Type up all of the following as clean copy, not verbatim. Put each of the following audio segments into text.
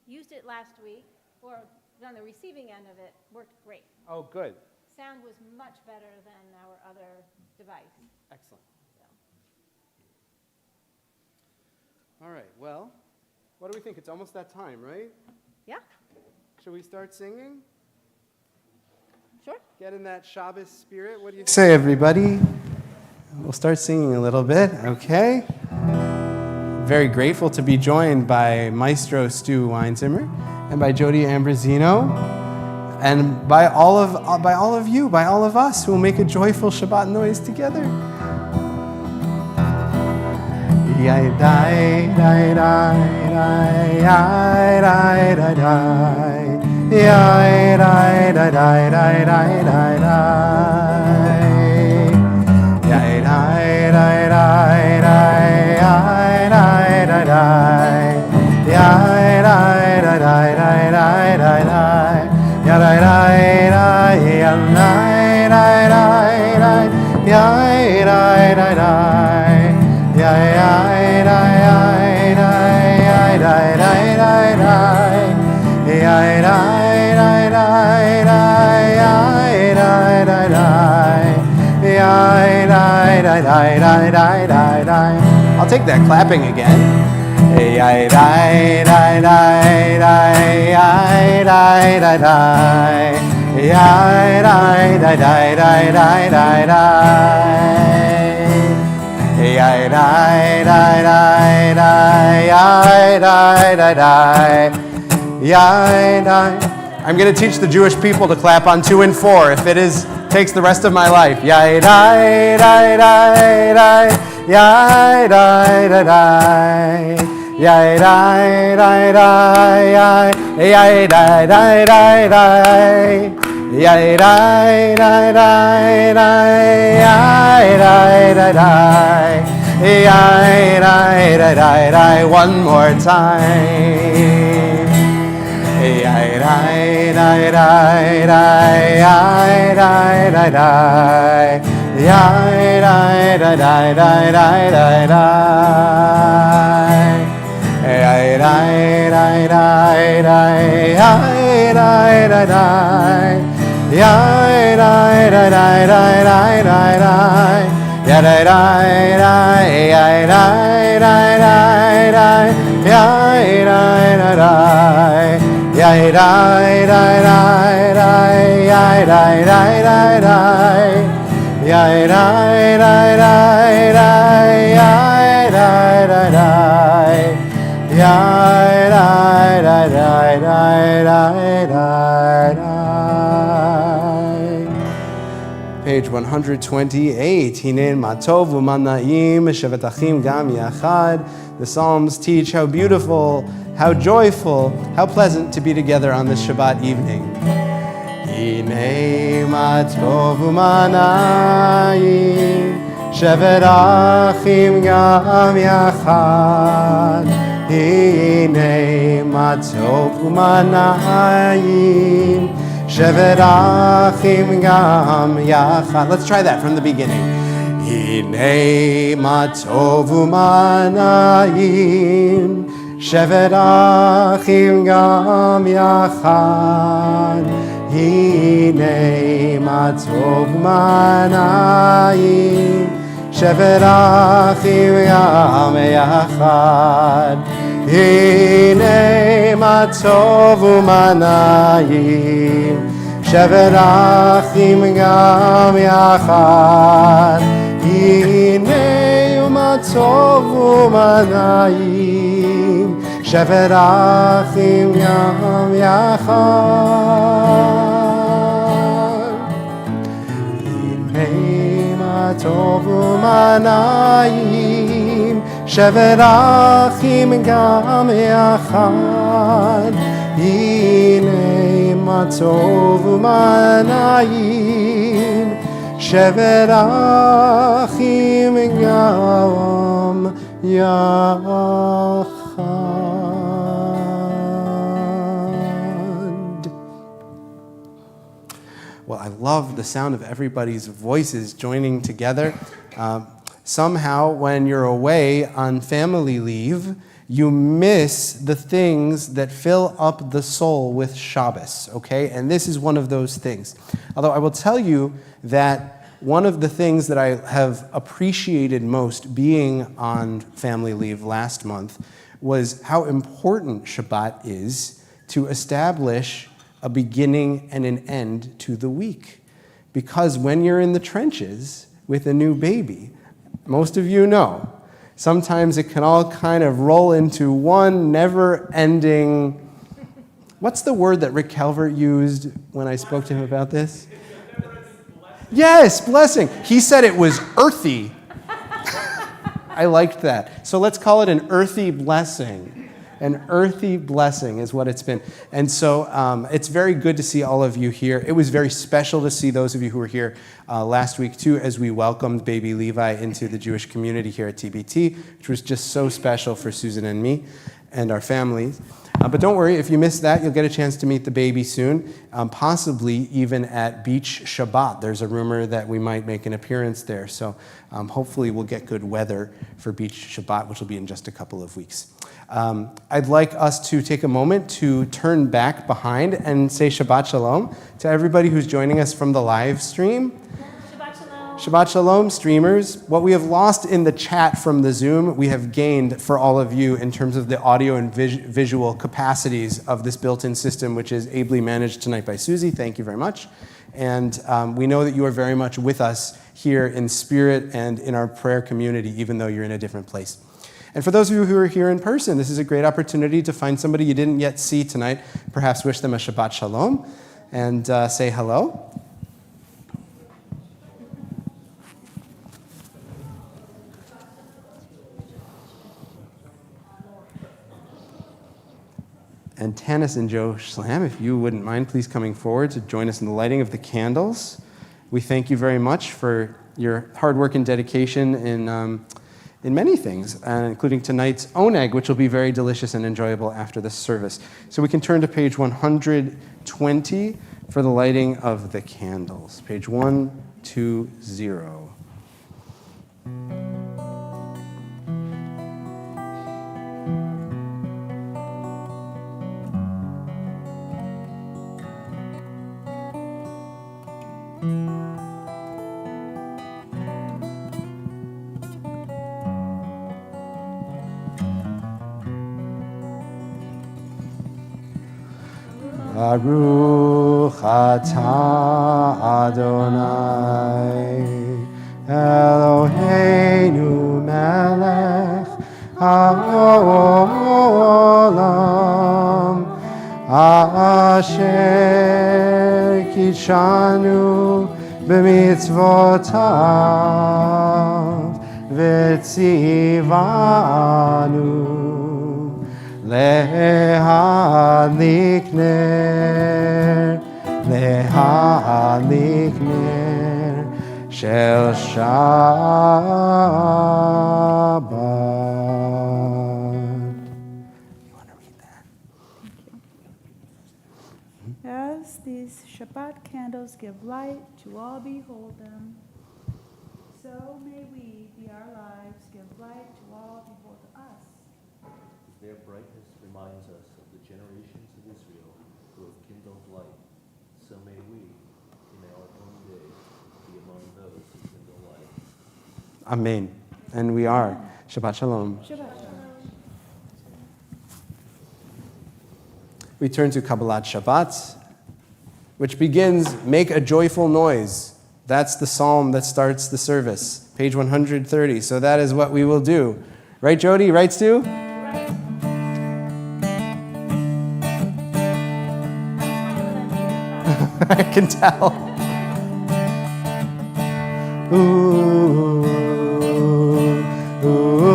Used it last week, or on the receiving end of it, worked great. Oh, good. Sound was much better than our other device. Excellent. All right, well, what do we think? It's almost that time, right? Yeah, Should we start singing? sure. Get in that Shabbos spirit? What do you say, everybody? We'll start singing a little bit, okay? Very grateful to be joined by Maestro Stu Weinzimmer and by Jody Ambrosino and by all of you, by all of us who will make a joyful Shabbat noise together. Yai dai dai dai dai yai dai dai dai yai dai dai dai dai dai dai dai yai dai dai dai dai yai dai dai dai yai dai dai dai dai dai dai dai yai dai dai dai yai dai dai dai yai dai dai dai yai dai dai dai dai dai dai dai yai dai dai dai dai yai dai dai dai yai dai dai dai dai dai dai dai. I'll take that clapping again. Yai dai dai dai dai yai dai dai dai yai dai dai dai dai dai dai dai yai dai dai dai dai yai dai dai dai yai dai. I'm going to teach the Jewish people to clap on 2 and 4 if it takes the rest of my life. Yai dai dai dai dai yai dai dai dai yai dai dai dai yai dai dai dai dai yai dai dai dai dai yai dai dai dai yai dai dai dai dai. One more time. Yai dai dai dai dai yai dai dai dai yai dai dai dai dai dai dai dai yai dai dai dai dai yai dai dai dai yai dai dai dai dai dai dai yai dai dai dai yai dai dai dai dai yai dai dai dai yai dai dai dai dai yai dai dai dai dai yai dai dai dai dai yai dai dai dai yai dai dai dai dai dai dai. Page 128. Hinen matov u'manaim shevet achim gam yachad. The Psalms teach how beautiful, how joyful, how pleasant to be together on this Shabbat evening. Hine matov u'manayim shevet achim gam yachad. Hine matov u'manayim shevet achim gam yachad. Let's try that from the beginning. Hine matov u'manayim shevet achim gam yachad. Hine matov u'manayim shevet achim gam yachad. Hine matov u'manayim shevet achim gam yachad. Hine matov u'manayim shevet achim gam yachad. Hine matov u'manayim shevet achim gam yachad. Hine matov u'manayim shevet achim gam yachad. Well, I love the sound of everybody's voices joining together. Somehow, when you're away on family leave, you miss the things that fill up the soul with Shabbos, okay? And this is one of those things. Although I will tell you that one of the things that I have appreciated most being on family leave last month was how important Shabbat is to establish a beginning and an end to the week. Because when you're in the trenches with a new baby, most of you know, sometimes it can all kind of roll into one never-ending... What's the word that Rick Calvert used when I spoke to him about this? Yes, blessing. He said it was earthy. I liked that. So let's call it an earthy blessing. An earthy blessing is what it's been. And so it's very good to see all of you here. It was very special to see those of you who were here last week, too, as we welcomed baby Levi into the Jewish community here at TBT, which was just so special for Susan and me and our families. But don't worry, if you missed that, you'll get a chance to meet the baby soon, possibly even at Beach Shabbat. There's a rumor that we might make an appearance there. So hopefully we'll get good weather for Beach Shabbat, which will be in just a couple of weeks. I'd like us to take a moment to turn back behind and say Shabbat Shalom to everybody who's joining us from the live stream. Shabbat Shalom. Shabbat Shalom, streamers. What we have lost in the chat from the Zoom, we have gained for all of you in terms of the audio and visual capacities of this built-in system, which is ably managed tonight by Susie. Thank you very much. And we know that you are very much with us here in spirit and in our prayer community, even though you're in a different place. And for those of you who are here in person, this is a great opportunity to find somebody you didn't yet see tonight. Perhaps wish them a Shabbat Shalom and say hello. And Tanis and Joe Schlam, if you wouldn't mind, please coming forward to join us in the lighting of the candles. We thank you very much for your hard work and dedication in many things, including tonight's oneg, which will be very delicious and enjoyable after this service. So we can turn to page 120 for the lighting of the candles. Page 120. Baruch atah Adonai Eloheinu melech haolam asher kidshanu b'mitzvotav v'tzivanu Lehadlik ner shel Shabbat. You want to read that? As these Shabbat candles give light to all behold them, so may we be our lives give light to all behold us. Their brightness reminds us of the generations of Israel who have kindled light. So may we, in our own day, be among those who kindle light. Amen. And we are. Shabbat Shalom. Shabbat Shalom. We turn to Kabbalat Shabbat, which begins, make a joyful noise. That's the psalm that starts the service, page 130. So that is what we will do. Right, Jody? Right, Stu? I can tell. Ooh, ooh, ooh,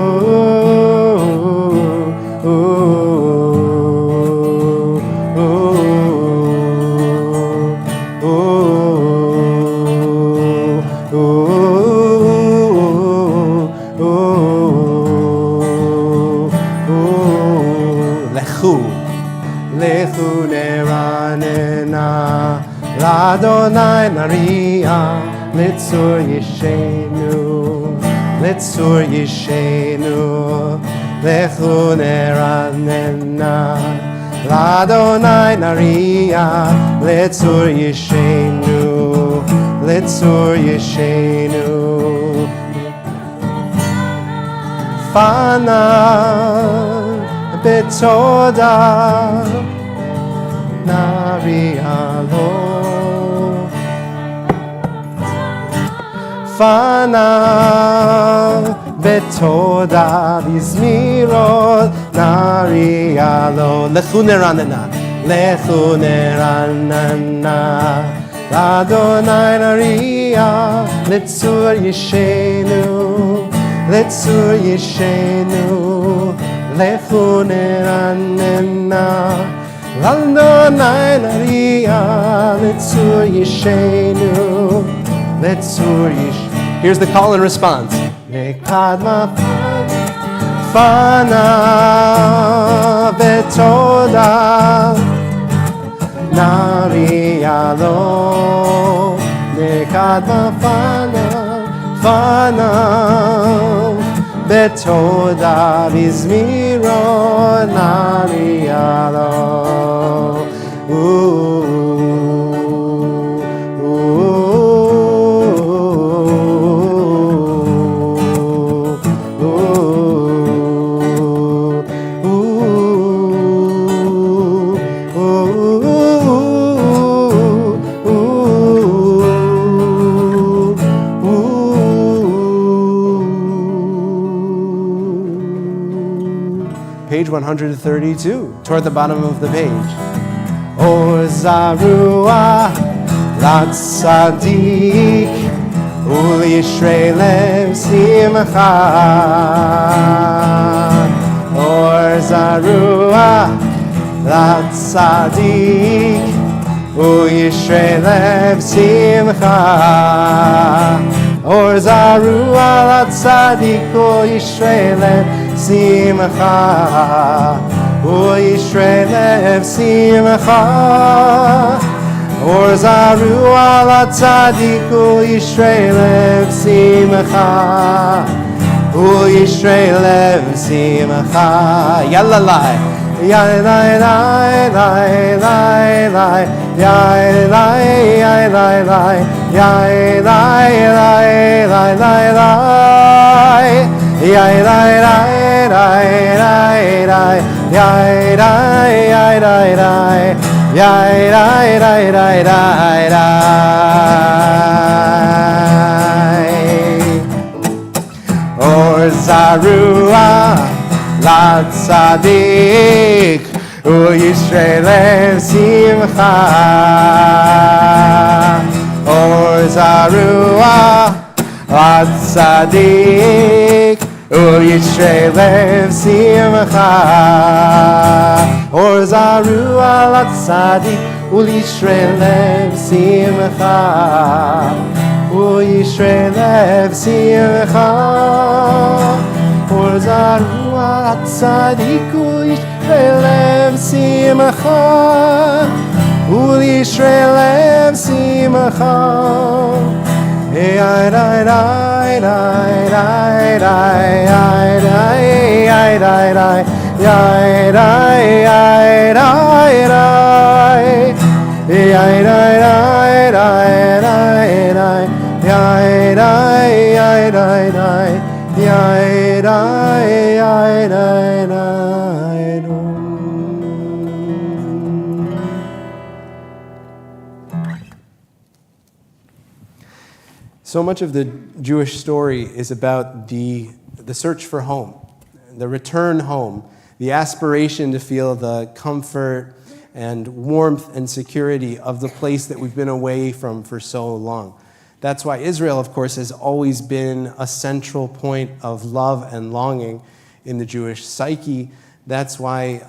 Lechu neranena Adonai Maria Litzur Yishenu Litzur Yishenu, Lechu Neranena, Ladonai Naria, Litzur Yishenu, Litzur Yishenu. Fana Betoda, Narialo. Fana betoda bizmirot narialo lechu neranana Adonai naria litzur yishenu lechu neranana Adonai naria litzur yishenu Here's the call and response. Nekadma fana betoda narialo. Nekadma fana betoda bizmiro narialo. Page 132, toward the bottom of the page. Or Zarua Latzadik Uli Shrelev Simcha. Or Zarua Latzadik Uli Shrelev Simcha. Or Zarua Latzadik Uli Shrelev Simcha, O Yisrael Simcha, Or Zaru ala Tzadik, O Yisrael Simcha, O Yisrael Simcha, Yalalai, Yalai, Lai, Lai, Lai, Lai, Yai, Lai, Yai, Lai, Lai, Yai, Lai, Lai, Lai, Lai, Lai. Yai dai dai dai dai dai yai dai yai dai dai yai dai dai dai dai dai Or Zarua Latzadik U Yisrael Simcha Or Zarua Latzadik O Yisrael Simcha Or Zaru ala Tzadik Ul Yisrael Simcha O Yisrael Simcha Or Zaru ala Tzadik Ul Yisrael Simcha Ul Yisrael Simcha Yai dai dai dai dai dai dai yai dai dai yai dai yai dai dai yai dai dai dai dai dai yai dai yai dai dai yai dai yai dai dai So much of the Jewish story is about the search for home, the return home, the aspiration to feel the comfort and warmth and security of the place that we've been away from for so long. That's why Israel, of course, has always been a central point of love and longing in the Jewish psyche. That's why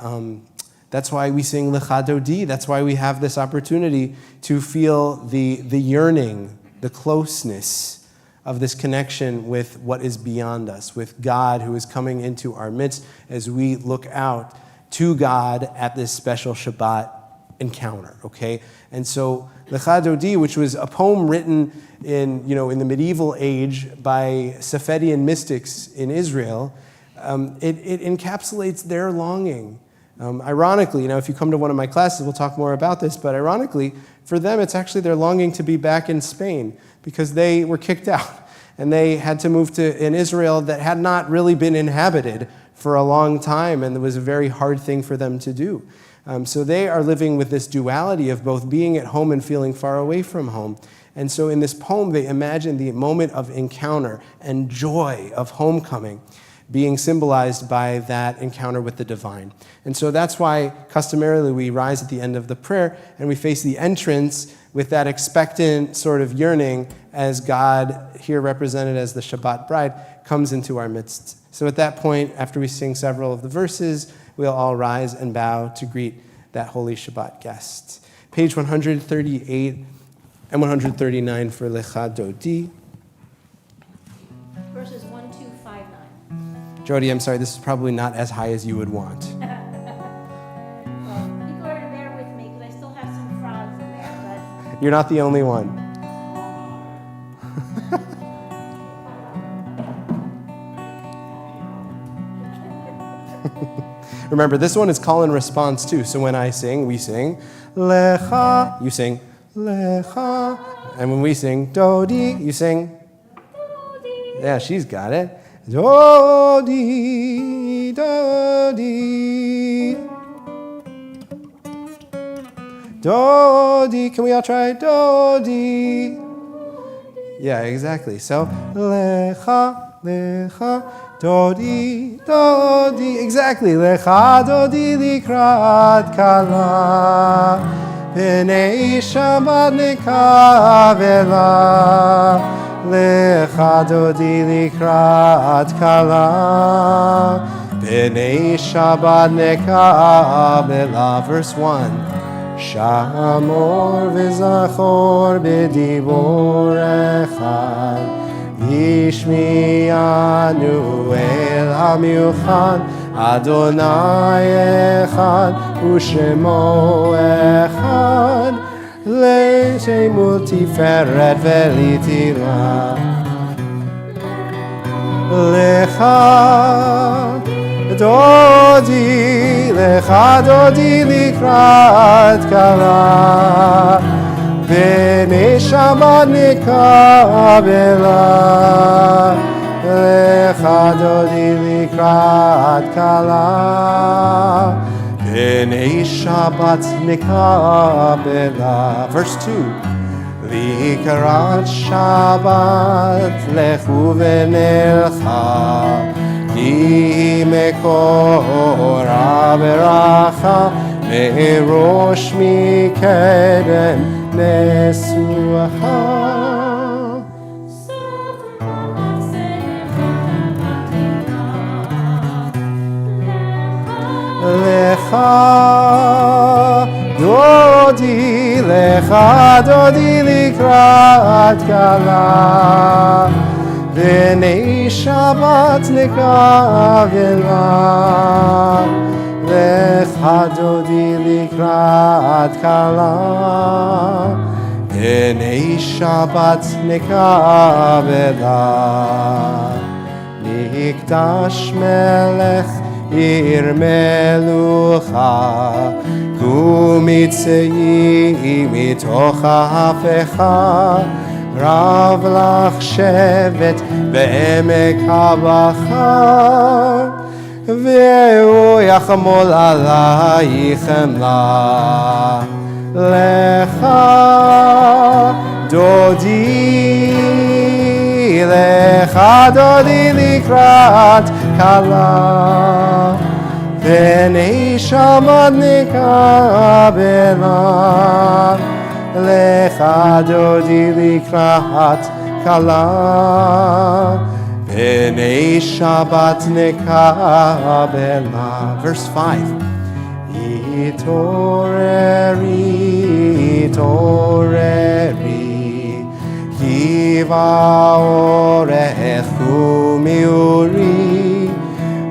we sing Lecha Dodi. That's why we have this opportunity to feel the yearning, the closeness of this connection with what is beyond us, with God who is coming into our midst as we look out to God at this special Shabbat encounter, okay? And so Lecha Dodi, which was a poem written in the medieval age by Safedian mystics in Israel, it encapsulates their longing. Ironically, if you come to one of my classes, we'll talk more about this, but ironically, for them, it's actually their longing to be back in Spain because they were kicked out and they had to move to an Israel that had not really been inhabited for a long time, and it was a very hard thing for them to do. So they are living with this duality of both being at home and feeling far away from home. And so in this poem, they imagine the moment of encounter and joy of homecoming being symbolized by that encounter with the divine. And so that's why customarily we rise at the end of the prayer and we face the entrance with that expectant sort of yearning as God, here represented as the Shabbat bride, comes into our midst. So at that point, after we sing several of the verses, we'll all rise and bow to greet that holy Shabbat guest. Page 138 and 139 for Lecha Dodi. Verses 1, 2, 5, 9. Jody, I'm sorry, this is probably not as high as you would want. People are to bear with me because I still have some frogs in there, You're not the only one. Remember, this one is call and response too. So when I sing, we sing Lecha. You sing Lecha. And when we sing Dodi, you sing Dodi. Yeah, she's got it. Dodi, Dodi. Dodi. Can we all try Dodi? Yeah, exactly. So Lecha, Lecha. Dodi, Dodi, exactly. Lecha Dodi likrat kala, b'nei Shabbat nekavela. Lecha Dodi likrat kala, b'nei Shabbat nekavela. Verse 1. Shamor v'zachor b'dibor echad, Yishmi'anu el hamiuchad, Adonai echad, U'shemo echad, Le'shemu tiferet ve'litira. Lecha Dodi, Lecha Dodi likrat kala, B'nei Shabbat nekabela. Lecha Dodi likrat kala, B'nei Shabbat nekabela. Verse 2. Likrat Shabbat lechu v'nelcha, Ki mekora beracha, Me'rosh mikedem nesuacha. Lecha Dodi, Lecha Dodi likrat kala, B'nei Shabbat nekavela. Lecha Dodi likrat kala, B'nei Shabbat nekavela. Mikdash melech ir melucha, kumitzei mitoch ha'afecha, Rav lach shevet be'emek habacha, Ve'u yachmol alayich emla. Lecha Dodi, Lecha Dodi likrat kala, B'nei Shabbat nekabela. Lecha Dodi likrat kala, B'nei Shabbat nekabela. Verse 5. Itoreri, Itoreri, Kiva orech umiuri,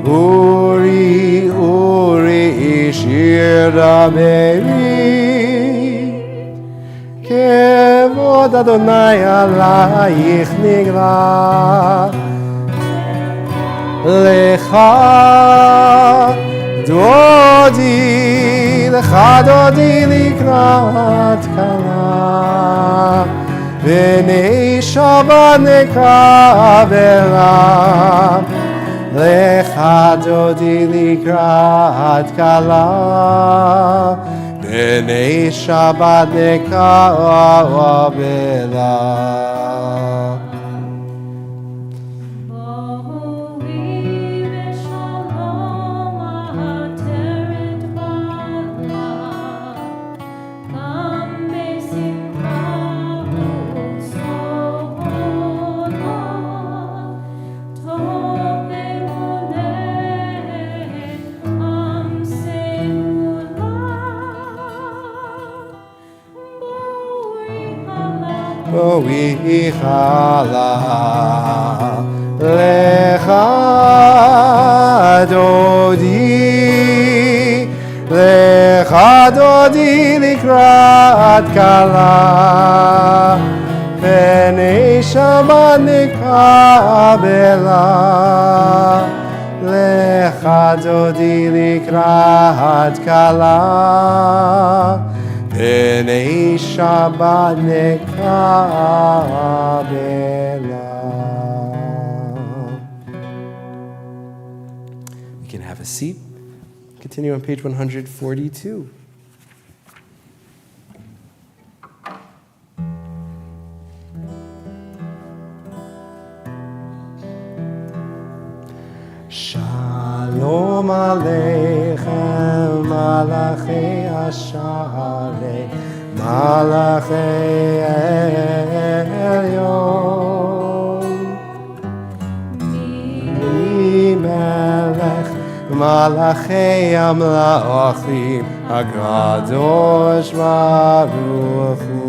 Uri, Uri, Shir daberi, כבוד אדוני עלייך נגלה. לך דודי, לך דודי לקראת כלה, בני שבת נקבלה. לך דודי לקראת כלה, בני שבת נקבלה. בואי חלה, לך דודי, לך דודי לקראת כלה, פני שבת נקבלה. לך דודי לקראת כלה, בני שבת נקבלה. You can have a seat. Continue on page 142. Shalom Aleichem, Malachei Ashalei, Malachei Elyon. Mi Melech, Malachei Amlachim, HaKadosh Baruch Hu.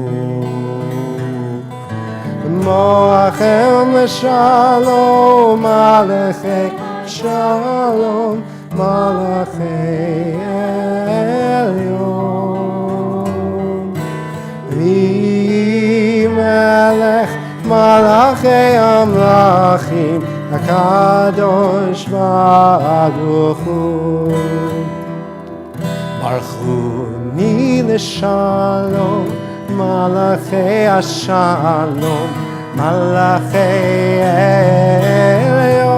Moachem Shalom Malachei Shalom Malachei Elyon. V'melech Malachei Amlachim, HaKadosh Baruch Hu. Baruchuni l'shalom Malachei Ashalom, Malachei Elyon.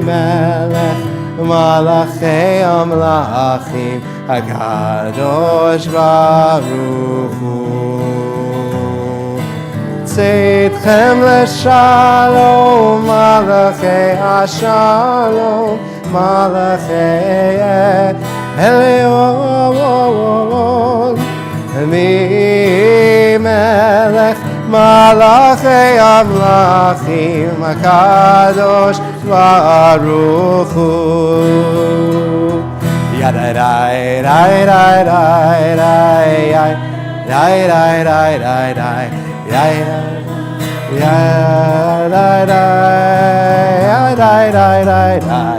Melech Malachei Amlachim, HaKadosh Baruch Hu. Tzedchem l'shalom Malachei Ashalom, Malachei Elyon. Melech Malachei Amlachim, HaKadosh Baruch Hu. Yadai dai dai dai dai dai dai dai dai dai dai dai dai dai dai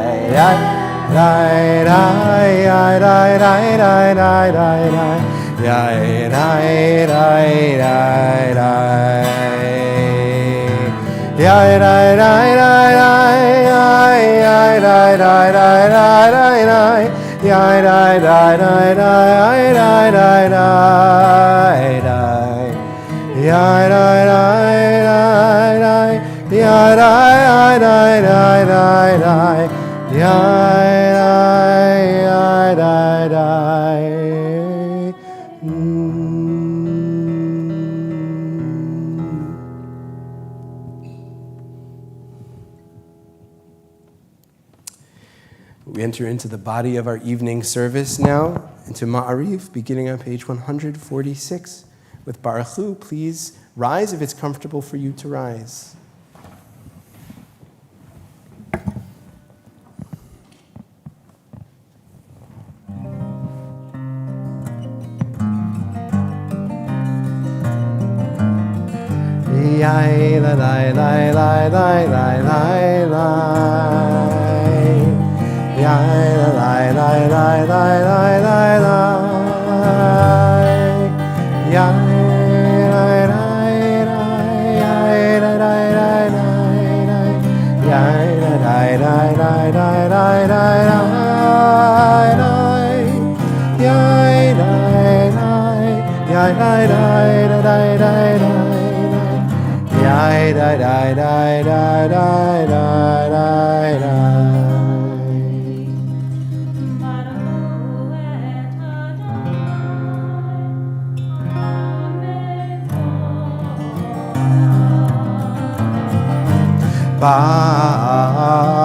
We enter into the body of our evening service now, into Ma'ariv, beginning on page 146. With Baruch Hu, please rise if it's comfortable for you to rise. Yai la la la la la la la. Yai la la la la la la la. Baruch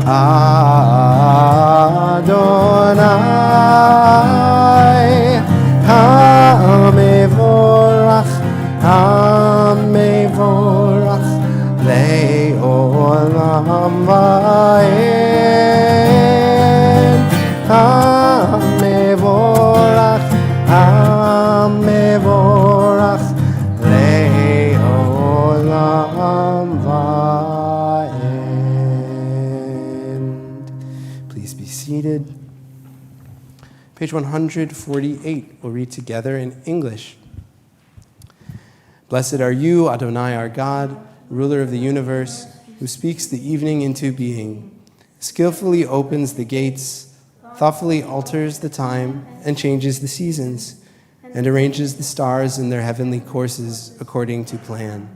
Adonai HaMevorach HaMevorach Le'olam Va'ed HaMevorach HaMevorach Le'olam Va'ed. Please be seated. Page 148, we'll read together in English. Blessed are you, Adonai, our God, ruler of the universe, who speaks the evening into being, skillfully opens the gates, thoughtfully alters the time and changes the seasons, and arranges the stars in their heavenly courses according to plan.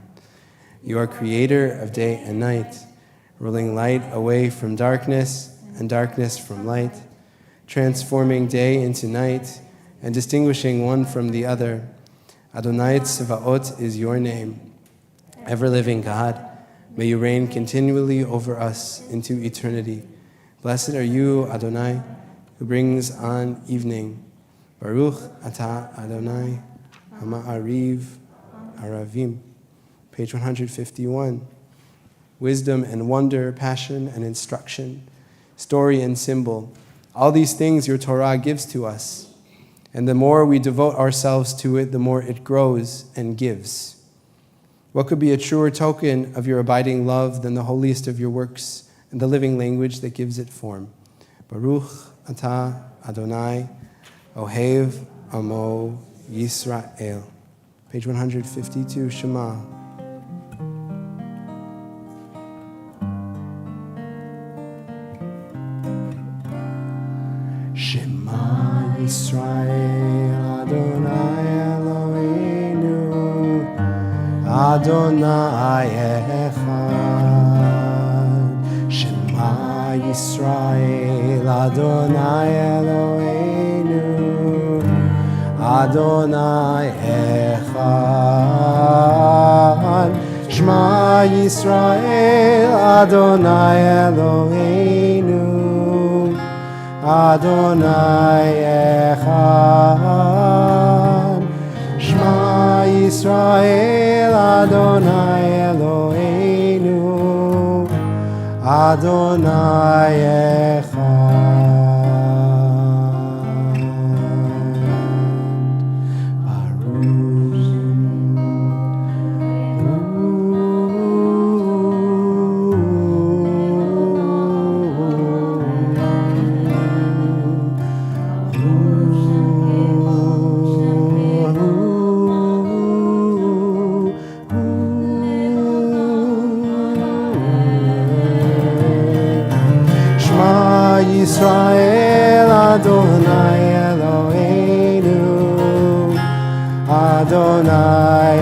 You are creator of day and night, rolling light away from darkness and darkness from light, transforming day into night and distinguishing one from the other. Adonai Tzvaot is your name. Ever-living God, may you reign continually over us into eternity. Blessed are you, Adonai, who brings on evening. Baruch atah Adonai, Hama'ariv Aravim. Page 151. Wisdom and wonder, passion and instruction, story and symbol. All these things your Torah gives to us. And the more we devote ourselves to it, the more it grows and gives. What could be a truer token of your abiding love than the holiest of your works and the living language that gives it form? Baruch atah Adonai, Ohev Amo Yisrael. Page 152, Shema. Shema Yisrael, Adonai Eloheinu, Adonai Echad. Shema Yisrael, Adonai Eloheinu, Adonai Echad. Shema Yisrael, Adonai Eloheinu, Adonai Echad. Shema Yisrael, Adonai Eloheinu, Adonai Echad. Yisrael, Adonai Eloheinu, Adonai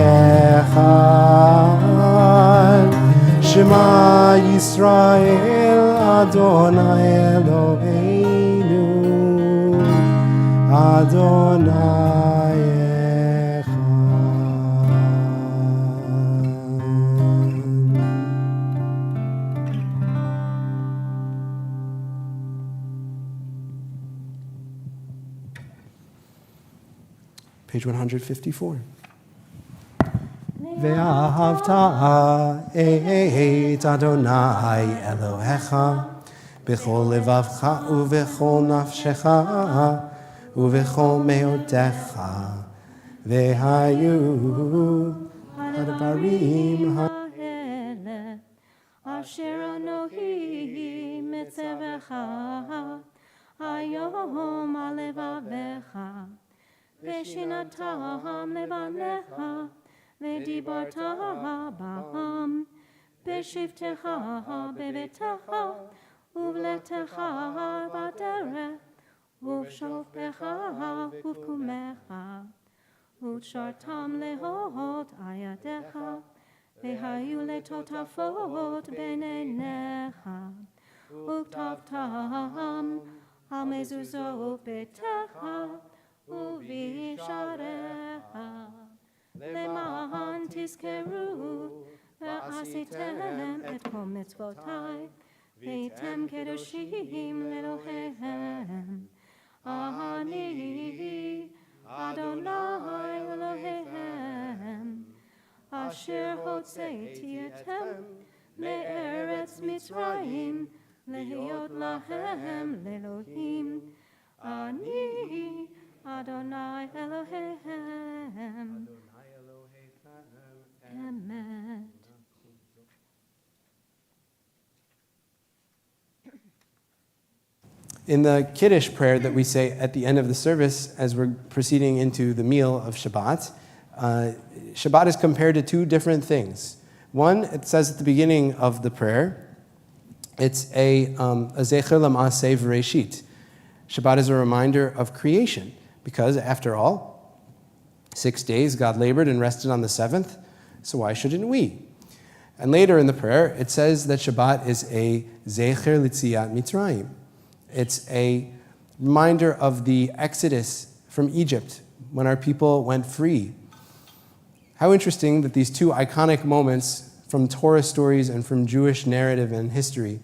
Echad. Shema Yisrael, Adonai Eloheinu, Adonai Echad. Page 154. Ve'ahavta et Adonai Elohecha b'chol levavcha u'v'chol nafshecha u'v'chol me'odecha ve'hayu advarim ha'ele asher anohi mitzevecha hayom alevavecha Veshinatam levanecha, vedibarta ba'am, beshivtecha bevetecha, uvletecha baderech, uvshovtecha uvkumecha, utshartam lehot ayadecha, vehayu letotafot beneinecha, uktavtam amezuzot betecha, Uvishareha למען תזכרו ועשיתם את כל מצוותיי והייתם קדושים לאלוהיהם. אני אדוני אלוהיהם אשר הוצאתי אתם מארץ מצרים להיות להם לאלוהים. אני אדוני אלוהיהם. אמת. In the Kiddush prayer that we say at the end of the service as we're proceeding into the meal of Shabbat, Shabbat is compared to two different things. One, it says at the beginning of the prayer, it's a Zecher L'Maaseh V'Reishit. Shabbat is a reminder of creation, because after all, 6 days God labored and rested on the seventh, so why shouldn't we? And later in the prayer, it says that Shabbat is a Zecher L'Tziat Mitzrayim. It's a reminder of the exodus from Egypt, when our people went free. How interesting that these two iconic moments from Torah stories and from Jewish narrative and history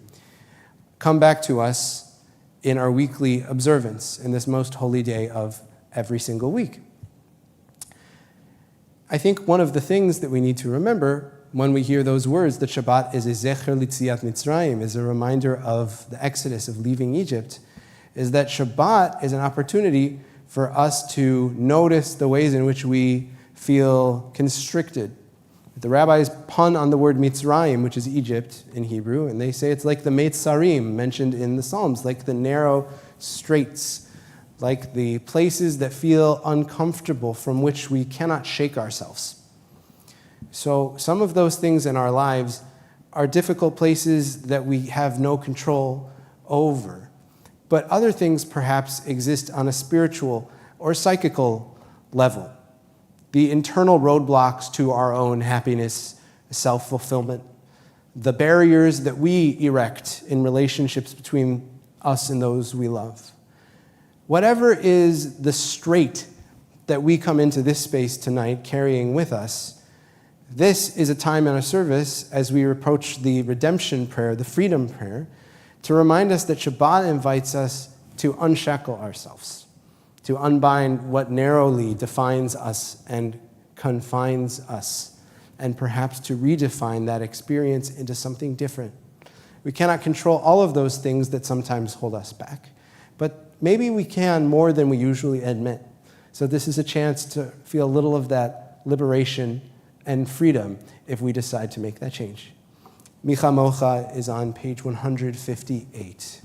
come back to us in our weekly observance in this most holy day of every single week. I think one of the things that we need to remember when we hear those words, that Shabbat is a Zecher L'Tziat Mitzrayim, is a reminder of the exodus, of leaving Egypt, is that Shabbat is an opportunity for us to notice the ways in which we feel constricted. The rabbis pun on the word Mitzrayim, which is Egypt in Hebrew, and they say it's like the Meitzarim mentioned in the Psalms, like the narrow straits, like the places that feel uncomfortable from which we cannot shake ourselves. So some of those things in our lives are difficult places that we have no control over. But other things perhaps exist on a spiritual or psychical level. The internal roadblocks to our own happiness, self-fulfillment, the barriers that we erect in relationships between us and those we love. Whatever is the strait that we come into this space tonight carrying with us, this is a time in our service as we approach the redemption prayer, the freedom prayer, to remind us that Shabbat invites us to unshackle ourselves, to unbind what narrowly defines us and confines us, and perhaps to redefine that experience into something different. We cannot control all of those things that sometimes hold us back, but maybe we can more than we usually admit. So this is a chance to feel a little of that liberation and freedom if we decide to make that change. Micha Mocha is on page 158.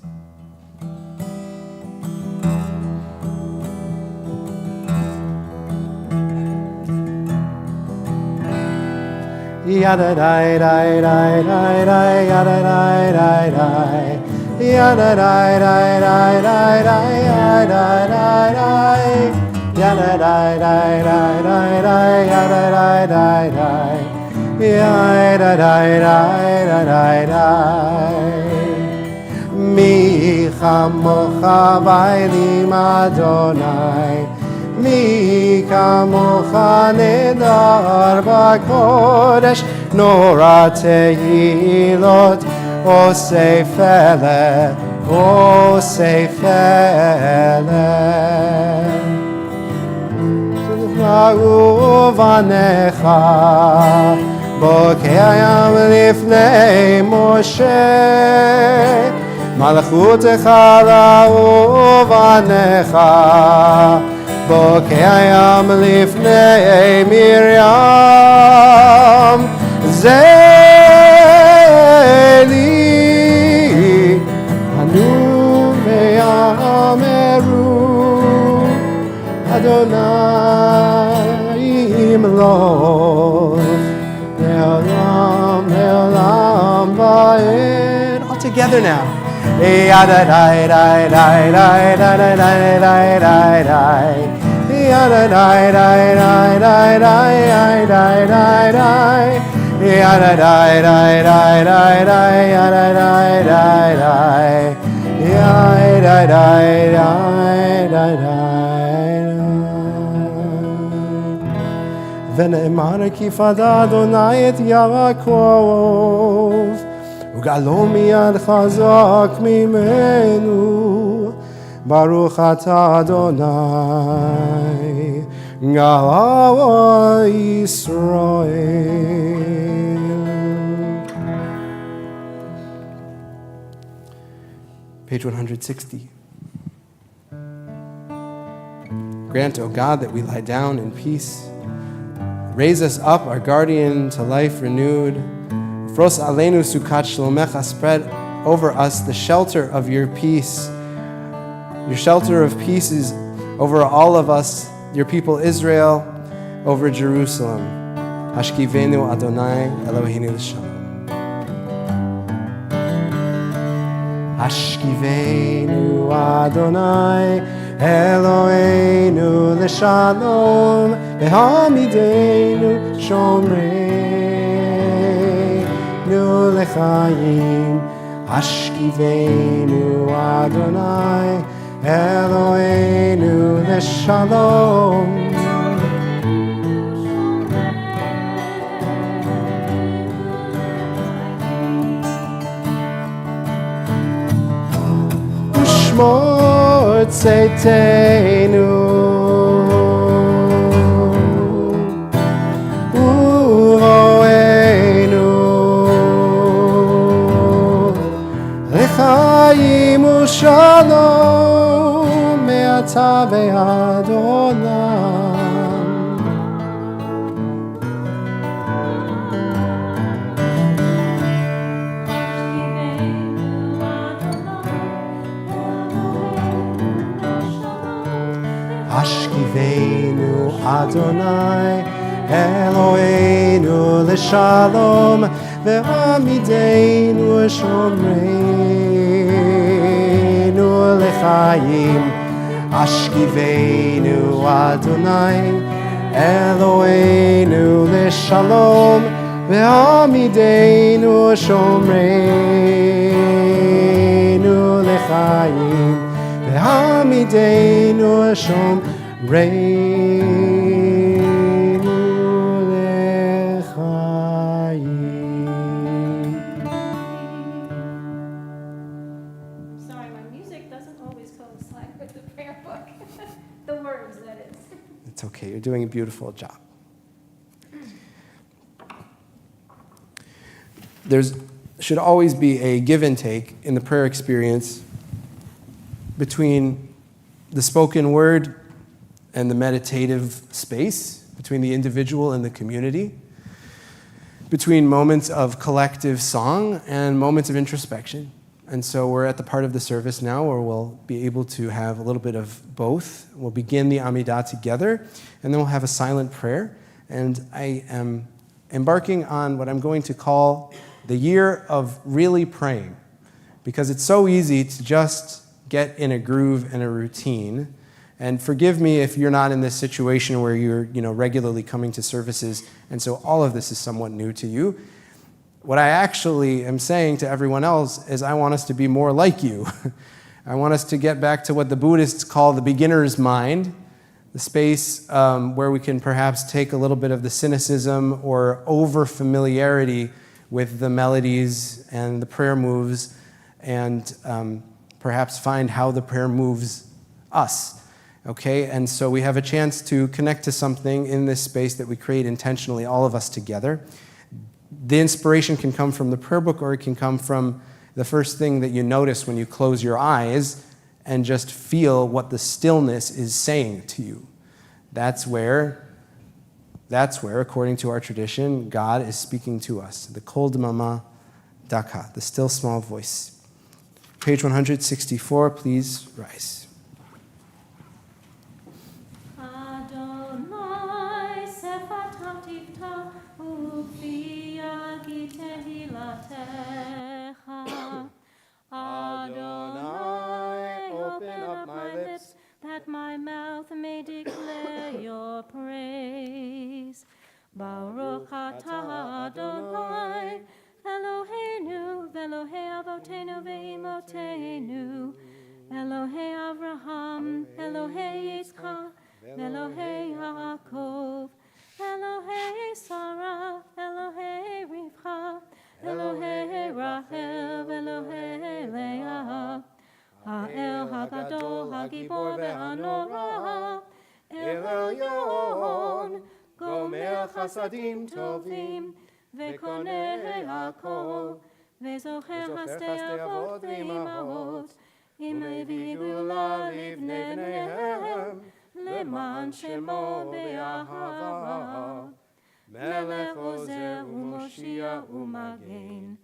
Yada dai dai dai dai dai yada dai dai dai yada dai dai dai dai dai yada dai dai yada dai dai dai dai dai yada dai dai dai yada dai dai dai dai mi chamocha vaylim Adonai mi kamocha nedar b'kodesh nora tehilot osei fele Uvanecha bokei hayam lifnei Moshe Malachutecha la'uvanecha bokei hayam lifnei Miriam Zeli anu ve'yameru Adonai imlov Le'olam le'olam va'ed. All together now. Yada dai dai dai dai dai dai dai dai dai Yada dai dai dai dai dai dai dai dai Yada dai dai dai dai dai yada dai dai dai Yada dai dai dai dai ונאמר כי פדה אדוני את יעקב, וגאלו מיד חזק ממנו. ברוך אתה אדוני, גאל ישראל. Page 160. Grant, O God, that we lie down in peace. Raise us up, our guardian, to life renewed. Fros aleinu sukat shlomecha, spread over us the shelter of your peace. Your shelter of peace is over all of us, your people Israel, over Jerusalem. Hashkivenu Adonai Eloheinu l'shalom. Hashkivenu Adonai Eloheinu l'shalom, v'hamidenu shomreinu l'chaim. Hashkivenu Adonai Eloheinu l'shalom. Ushmor tzeiteinu uroenu l'chaim u'shalom me'ata ve'ad olam. Hashkivenu Adonai Eloheinu l'shalom, ve'amidenu shomreinu l'chaim. Hashkivenu Adonai Eloheinu l'shalom, ve'amidenu shomreinu l'chaim. Ve'amidenu shomreinu l'chaim. Sorry, my music doesn't always coincide with the prayer book. The words, that is. It's okay, you're doing a beautiful job. There's should always be a give and take in the prayer experience between the spoken word and the meditative space, between the individual and the community, between moments of collective song and moments of introspection. And so we're at the part of the service now where we'll be able to have a little bit of both. We'll begin the Amidah together, and then we'll have a silent prayer. And I am embarking on what I'm going to call the year of really praying, because it's so easy to just get in a groove and a routine. And forgive me if you're not in this situation where you're regularly coming to services, and so all of this is somewhat new to you. What I actually am saying to everyone else is I want us to be more like you. I want us to get back to what the Buddhists call the beginner's mind, the space where we can perhaps take a little bit of the cynicism or over-familiarity with the melodies and the prayer moves, and perhaps find how the prayer moves us. Okay, and so we have a chance to connect to something in this space that we create intentionally, all of us together. The inspiration can come from the prayer book, or it can come from the first thing that you notice when you close your eyes and just feel what the stillness is saying to you. That's where, according to our tradition, God is speaking to us. The kol d'mama daka, the still small voice. Page 164, please rise. Adonai sefatam tifta ufi yagi tehilatecha. Adonai, open up my lips, that my mouth may declare your praise. Baruch atah Adonai, Eloheinu, Elohei Avotenu ve'imotenu, Elohei Avraham, Elohei Yitzchak, Elohei Yaakov, Elohei Sarah, Elohei Rivka, Elohei Rachel, Elohei Leah, Ha'el HaGadol, HaGibor ve'Hanora, El Elyon, Gomer Chasadim Tovim, Ve'koneh HaKol, Ve'zocher Hasdei Avot ve'imahot, Imei Gula Livnei Bneihem, למען שמו באהבה, מלך עוזר ומושיע ומגן,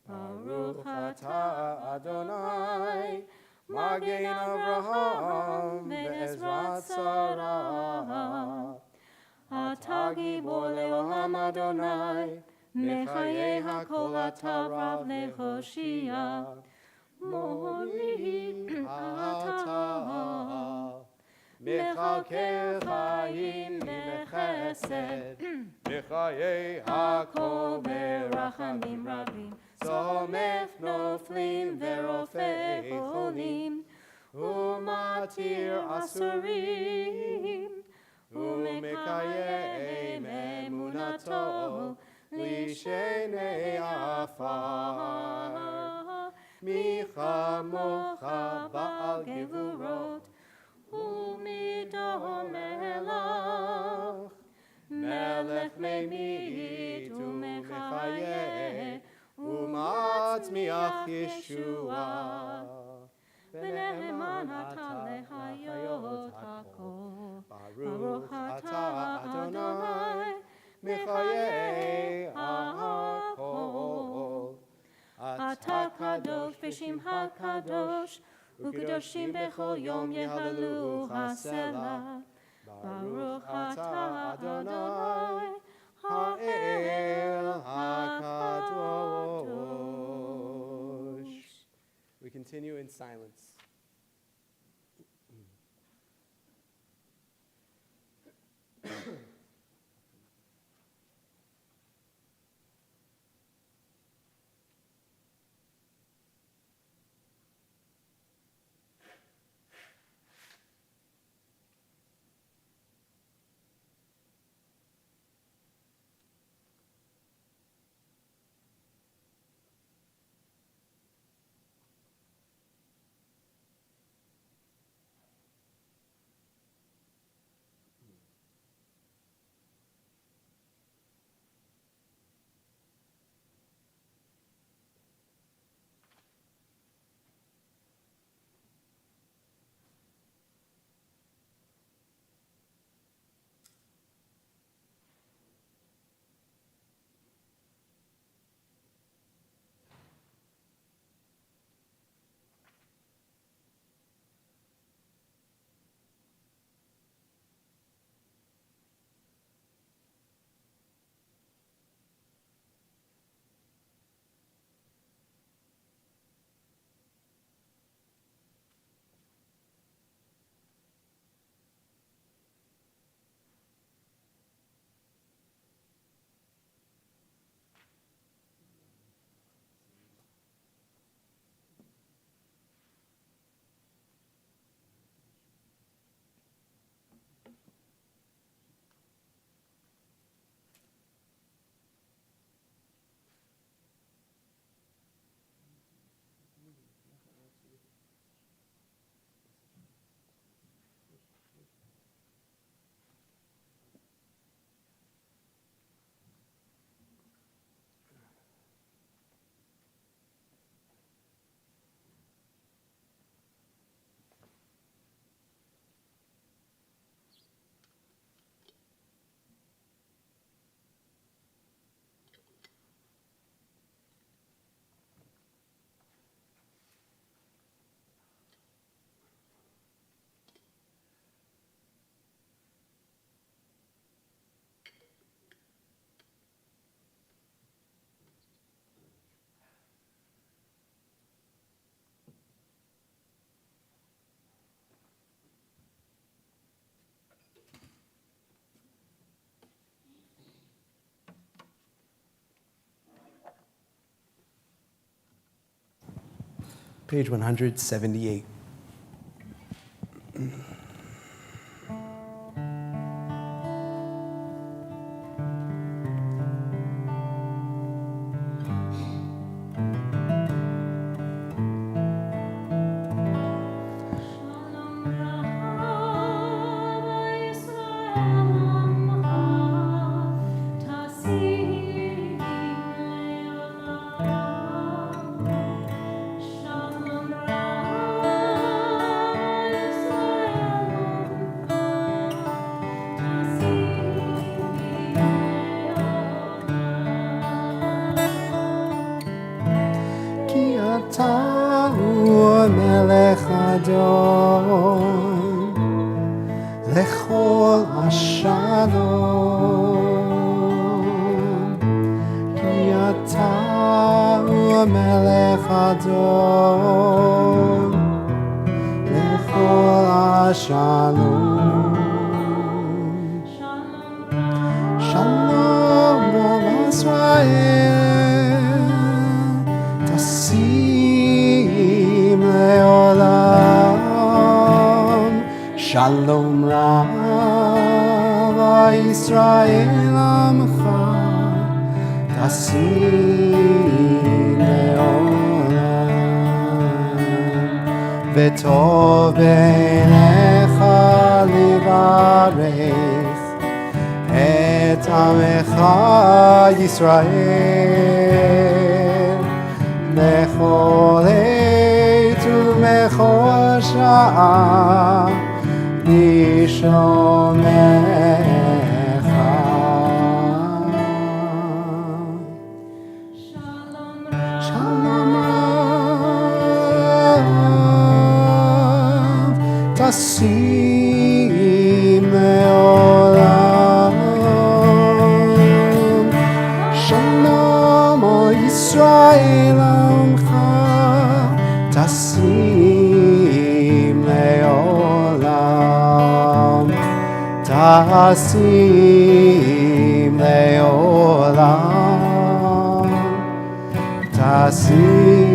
ברוך אתה אדוני, מגן אברהם בעזרת שרה. אתה גיבור לעולם אדוני, מחיי הכל אתה רב להושיע, מוריד אתה. מחלקי חיים בחסד, בחיי הכל ברחמים רבים, סומך נופלים ורופא חולים, ומתיר אסורים, ומקיים אמונתו לשני עפר. מי כמוך בעל גבורות, ומידו מלך, מלך ממית ומחיה, ומצמיח ישועה. ונאמן אתה להחיות הכל, ברוך אתה אדוני, מחיי הכל. אתה קדוש בשמך קדוש, וקדושים בכל יום יהללוך הסלע. ברוך אתה אדוני, האל הקדוש. We continue in silence. Page 178. lechol hashalom. Shalom Yisrael, tasim leolam. Shalom Rav Yisrael Amcha, tasim leolam. V'tov beinecha livarech et Amecha Yisrael bechol עת ובכל שעה לשלומך. שלום רב תשים לעולם. שלום ישראל עמך תשים לעולם. תשים לעולם. תשים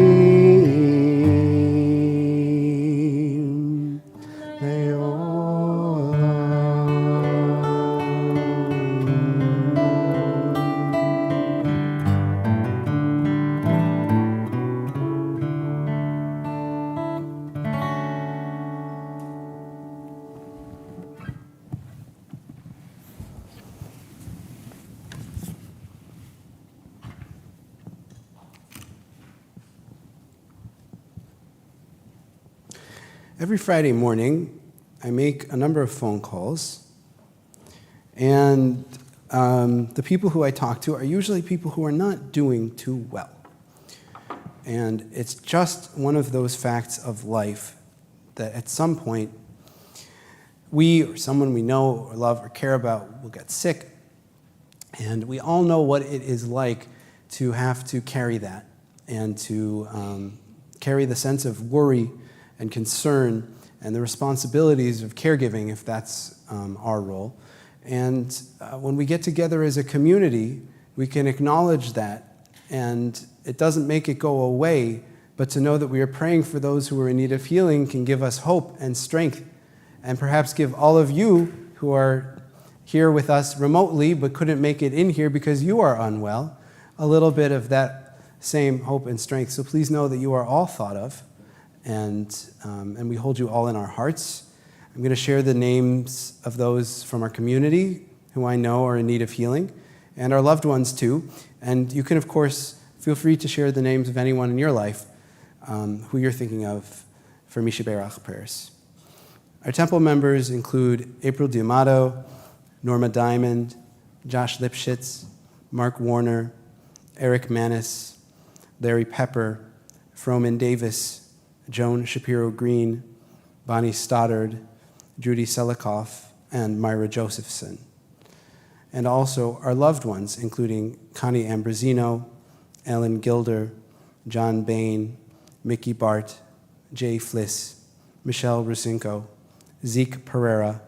Every Friday morning, I make a number of phone calls, and the people who I talk to are usually people who are not doing too well. And it's just one of those facts of life that at some point, we or someone we know or love or care about will get sick, and we all know what it is like to have to carry that and to carry the sense of worry and concern and the responsibilities of caregiving, if that's our role. And when we get together as a community, we can acknowledge that, and it doesn't make it go away, but to know that we are praying for those who are in need of healing can give us hope and strength, and perhaps give all of you who are here with us remotely but couldn't make it in here because you are unwell, a little bit of that same hope and strength. So please know that you are all thought of, and we hold you all in our hearts. I'm going to share the names of those from our community who I know are in need of healing, and our loved ones too. And you can, of course, feel free to share the names of anyone in your life who you're thinking of for Misha Berach prayers. Our temple members include April Diamato, Norma Diamond, Josh Lipschitz, Mark Warner, Eric Manis, Larry Pepper, Froman Davis, Joan Shapiro Green, Bonnie Stoddard, Judy Selikoff, and Myra Josephson. And also our loved ones, including Connie Ambrosino, Ellen Gilder, John Bain, Mickey Bart, Jay Fliss, Michelle Rusinko, Zeke Pereira,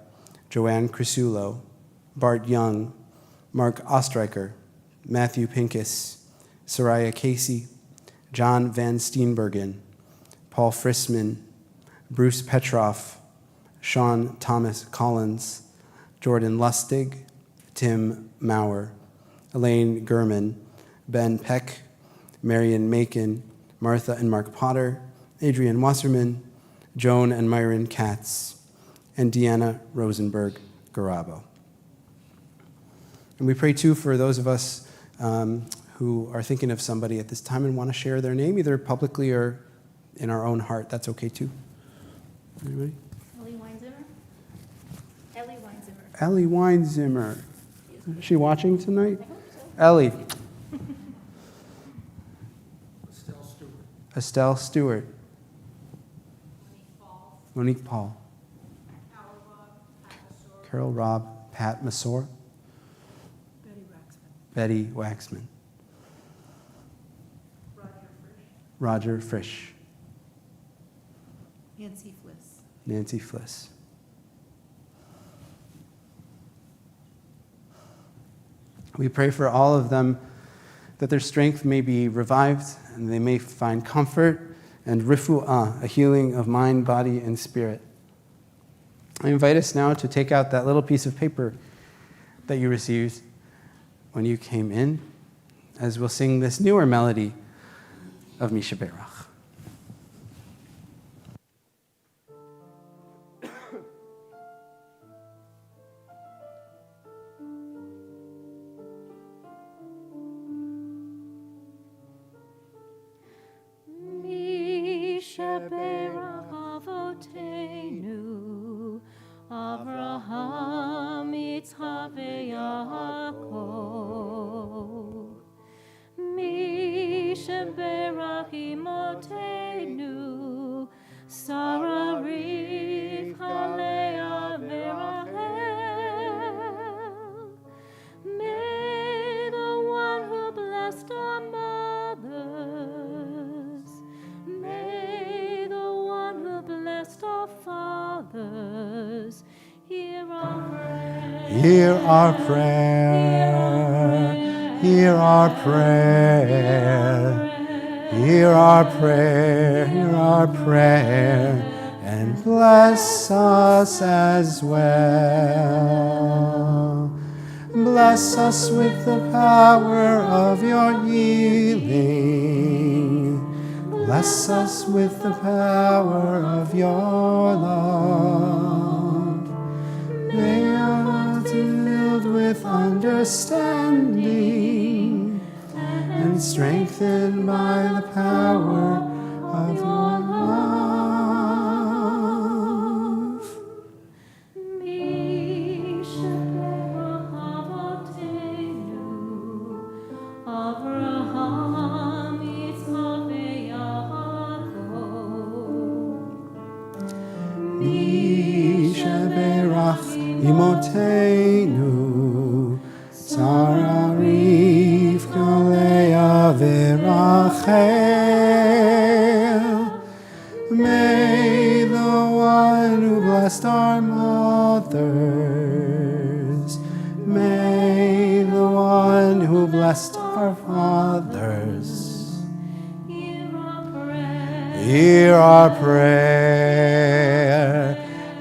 Joanne Crisulo, Bart Young, Mark Ostreicher, Matthew Pincus, Soraya Casey, John Van Steenbergen, Paul Frisman, Bruce Petroff, Sean Thomas Collins, Jordan Lustig, Tim Maurer, Elaine Gurman, Ben Peck, Marion Macon, Martha and Mark Potter, Adrian Wasserman, Joan and Myron Katz, and Deanna Rosenberg Garabo. And we pray too for those of us who are thinking of somebody at this time and want to share their name, either publicly or in our own heart. That's okay too. Anybody? Ellie Weinzimmer? Ellie Weinzimmer. Ellie Weinzimmer. Is she watching tonight? I hope so. Ellie. Estelle Stewart. Estelle Stewart. Monique Paul. Carol Robb, Pat Masor. Betty Waxman. Roger Frisch. Nancy Fliss. Nancy Fliss. We pray for all of them that their strength may be revived and they may find comfort and rifu'ah, a healing of mind, body, and spirit. I invite us now to take out that little piece of paper that you received when you came in, as we'll sing this newer melody of Misha Berach. Avraham, Yitzchak, veYaakov. Mi sheberach imotenu, Sarah, Rivka, Leah, veRachel. May the one who blessed our mothers, may the one who blessed our fathers, hear our prayer. Hear our prayer. Hear our prayer. Hear our prayer. Hear our prayer. And bless us as well. Bless us with the power of your healing. Bless us with the power of your love. May our filled with understanding and strengthened by the power of your love. Mi sheberach avotenu, Avraham, Yitzchak, veYaakov. Mi sheberach imotenu, Sarah, Rivka, Leah, veRachel. May the one who blessed our mothers, may the one who blessed our fathers, Hear our prayer.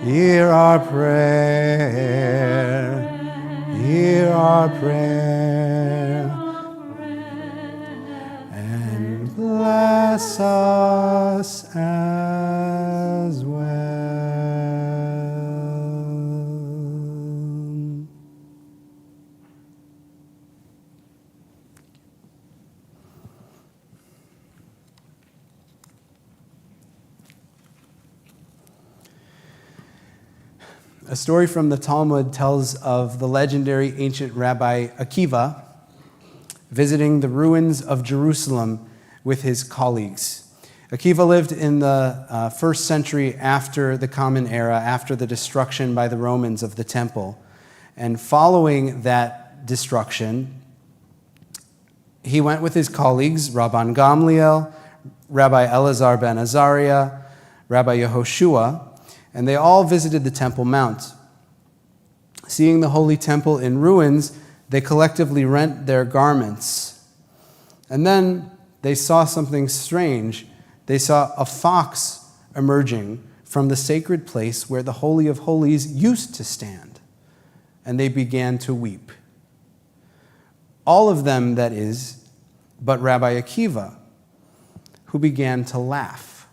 hear our prayer, hear our prayer, and bless us as well. A story from the Talmud tells of the legendary ancient Rabbi Akiva visiting the ruins of Jerusalem with his colleagues. Akiva lived in the first century after the Common Era, after the destruction by the Romans of the temple. And following that destruction, he went with his colleagues, Rabban Gamliel, Rabbi Elazar ben Azariah, Rabbi Yehoshua, and they all visited the Temple Mount. Seeing the Holy Temple in ruins, they collectively rent their garments. And then they saw something strange. They saw a fox emerging from the sacred place where the Holy of Holies used to stand. And they began to weep. All of them, that is, but Rabbi Akiva, who began to laugh.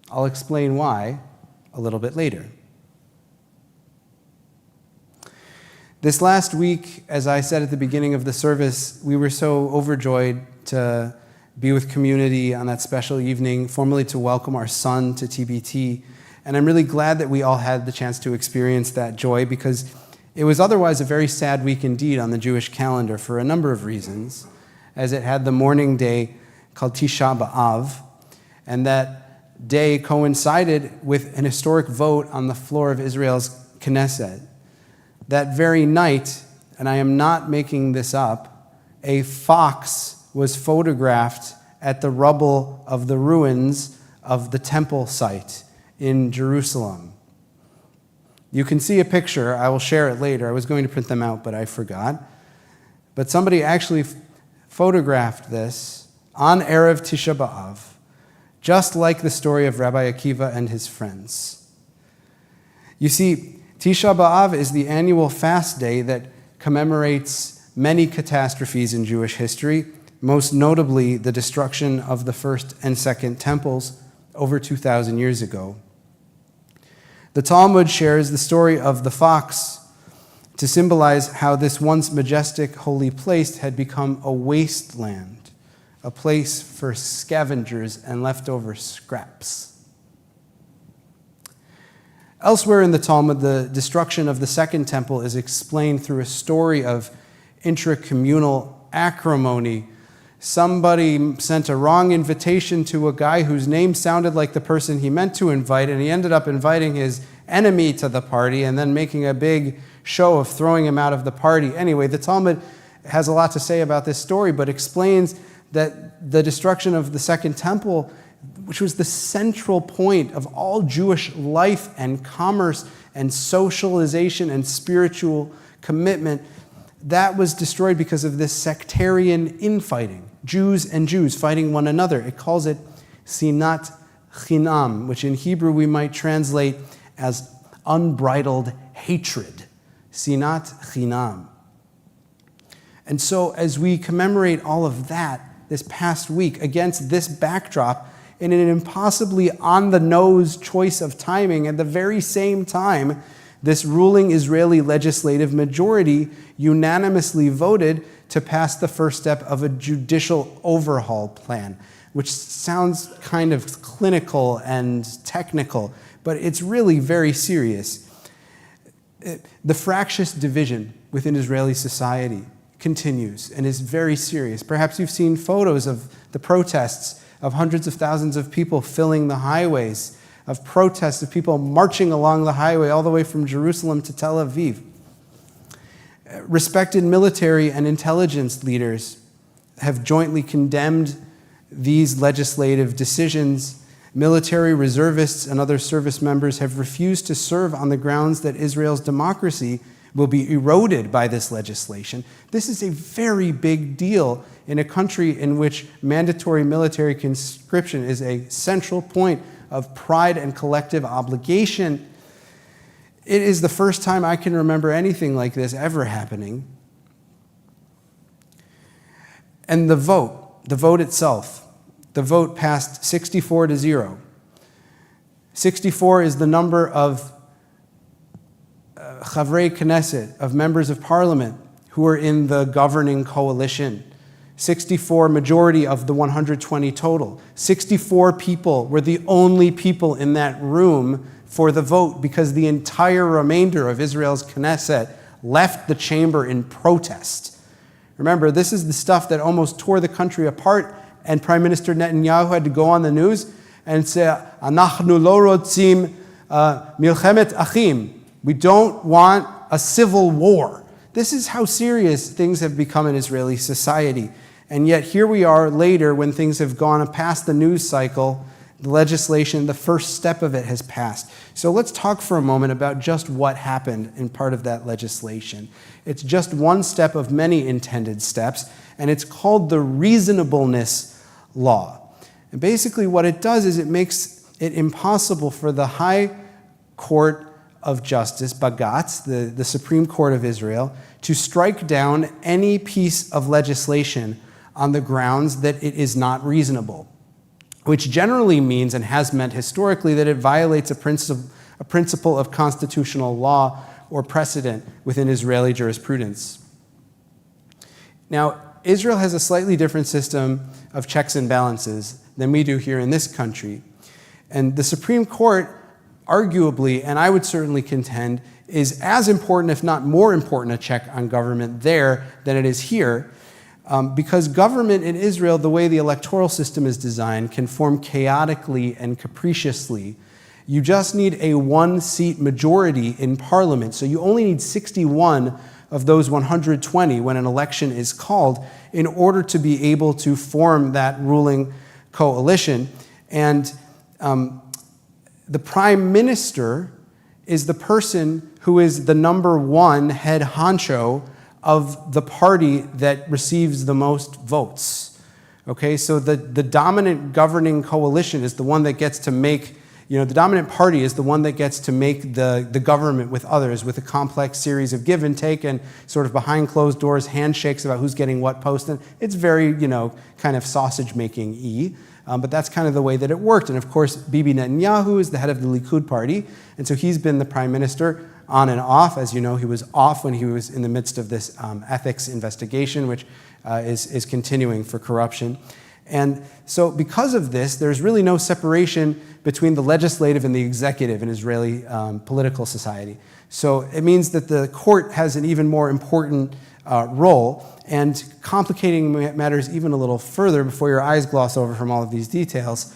I'll explain why a little bit later. This last week, as I said at the beginning of the service, we were so overjoyed to be with community on that special evening, formally to welcome our son to TBT. And I'm really glad that we all had the chance to experience that joy, because it was otherwise a very sad week indeed on the Jewish calendar for a number of reasons, as it had the mourning day called Tisha B'Av, and that day coincided with an historic vote on the floor of Israel's Knesset. That very night, and I am not making this up, a fox was photographed at the rubble of the ruins of the temple site in Jerusalem. You can see a picture. I will share it later. I was going to print them out, but I forgot. But somebody actually photographed this on Erev Tisha B'Av, just like the story of Rabbi Akiva and his friends. You see, Tisha B'Av is the annual fast day that commemorates many catastrophes in Jewish history, most notably the destruction of the first and second temples over 2,000 years ago. The Talmud shares the story of the fox to symbolize how this once majestic holy place had become a wasteland, a place for scavengers and leftover scraps. Elsewhere in the Talmud, the destruction of the second temple is explained through a story of intracommunal acrimony. Somebody sent a wrong invitation to a guy whose name sounded like the person he meant to invite, and he ended up inviting his enemy to the party and then making a big show of throwing him out of the party. Anyway, the Talmud has a lot to say about this story, but explains that the destruction of the second temple, which was the central point of all Jewish life and commerce and socialization and spiritual commitment, that was destroyed because of this sectarian infighting. Jews and Jews fighting one another. It calls it sinat chinam, which in Hebrew we might translate as unbridled hatred. Sinat chinam. And so as we commemorate all of that this past week against this backdrop, in an impossibly on-the-nose choice of timing, at the very same time, this ruling Israeli legislative majority unanimously voted to pass the first step of a judicial overhaul plan, which sounds kind of clinical and technical, but it's really very serious. The fractious division within Israeli society continues and is very serious. Perhaps you've seen photos of the protests of hundreds of thousands of people filling the highways, of protests of people marching along the highway all the way from Jerusalem to Tel Aviv. Respected military and intelligence leaders have jointly condemned these legislative decisions. Military reservists and other service members have refused to serve on the grounds that Israel's democracy will be eroded by this legislation. This is a very big deal in a country in which mandatory military conscription is a central point of pride and collective obligation. It is the first time I can remember anything like this ever happening. And the vote itself, the vote passed 64-0. 64 is the number of Chavrei Knesset, of members of parliament who are in the governing coalition. 64 majority of the 120 total. 64 people were the only people in that room for the vote because the entire remainder of Israel's Knesset left the chamber in protest. Remember, this is the stuff that almost tore the country apart, and Prime Minister Netanyahu had to go on the news and say, "Anachnu lo rotzim milchemet achim." We don't want a civil war. This is how serious things have become in Israeli society. And yet here we are later when things have gone past the news cycle, the legislation, the first step of it has passed. So let's talk for a moment about just what happened in part of that legislation. It's just one step of many intended steps, and it's called the reasonableness law. And basically what it does is it makes it impossible for the High Court of Justice, Bagatz, the Supreme Court of Israel, to strike down any piece of legislation on the grounds that it is not reasonable, which generally means and has meant historically that it violates a principle of constitutional law or precedent within Israeli jurisprudence. Now, Israel has a slightly different system of checks and balances than we do here in this country. And the Supreme Court, arguably, and I would certainly contend, is as important, if not more important, a check on government there than it is here, because government in Israel, the way the electoral system is designed, can form chaotically and capriciously. You just need a one-seat majority in parliament, so you only need 61 of those 120 when an election is called in order to be able to form that ruling coalition. And the prime minister is the person who is the number one head honcho of the party that receives the most votes. Okay, so the dominant governing coalition is the one that gets to make, the dominant party is the one that gets to make the government with others, with a complex series of give and take and sort of behind closed doors handshakes about who's getting what post. And it's very, kind of sausage making-y. But that's kind of the way that it worked. And of course, Bibi Netanyahu is the head of the Likud party. And so he's been the prime minister on and off. As you know, he was off when he was in the midst of this ethics investigation, which is continuing for corruption. And so because of this, there's really no separation between the legislative and the executive in Israeli political society. So it means that the court has an even more important role. And complicating matters even a little further, before your eyes gloss over from all of these details,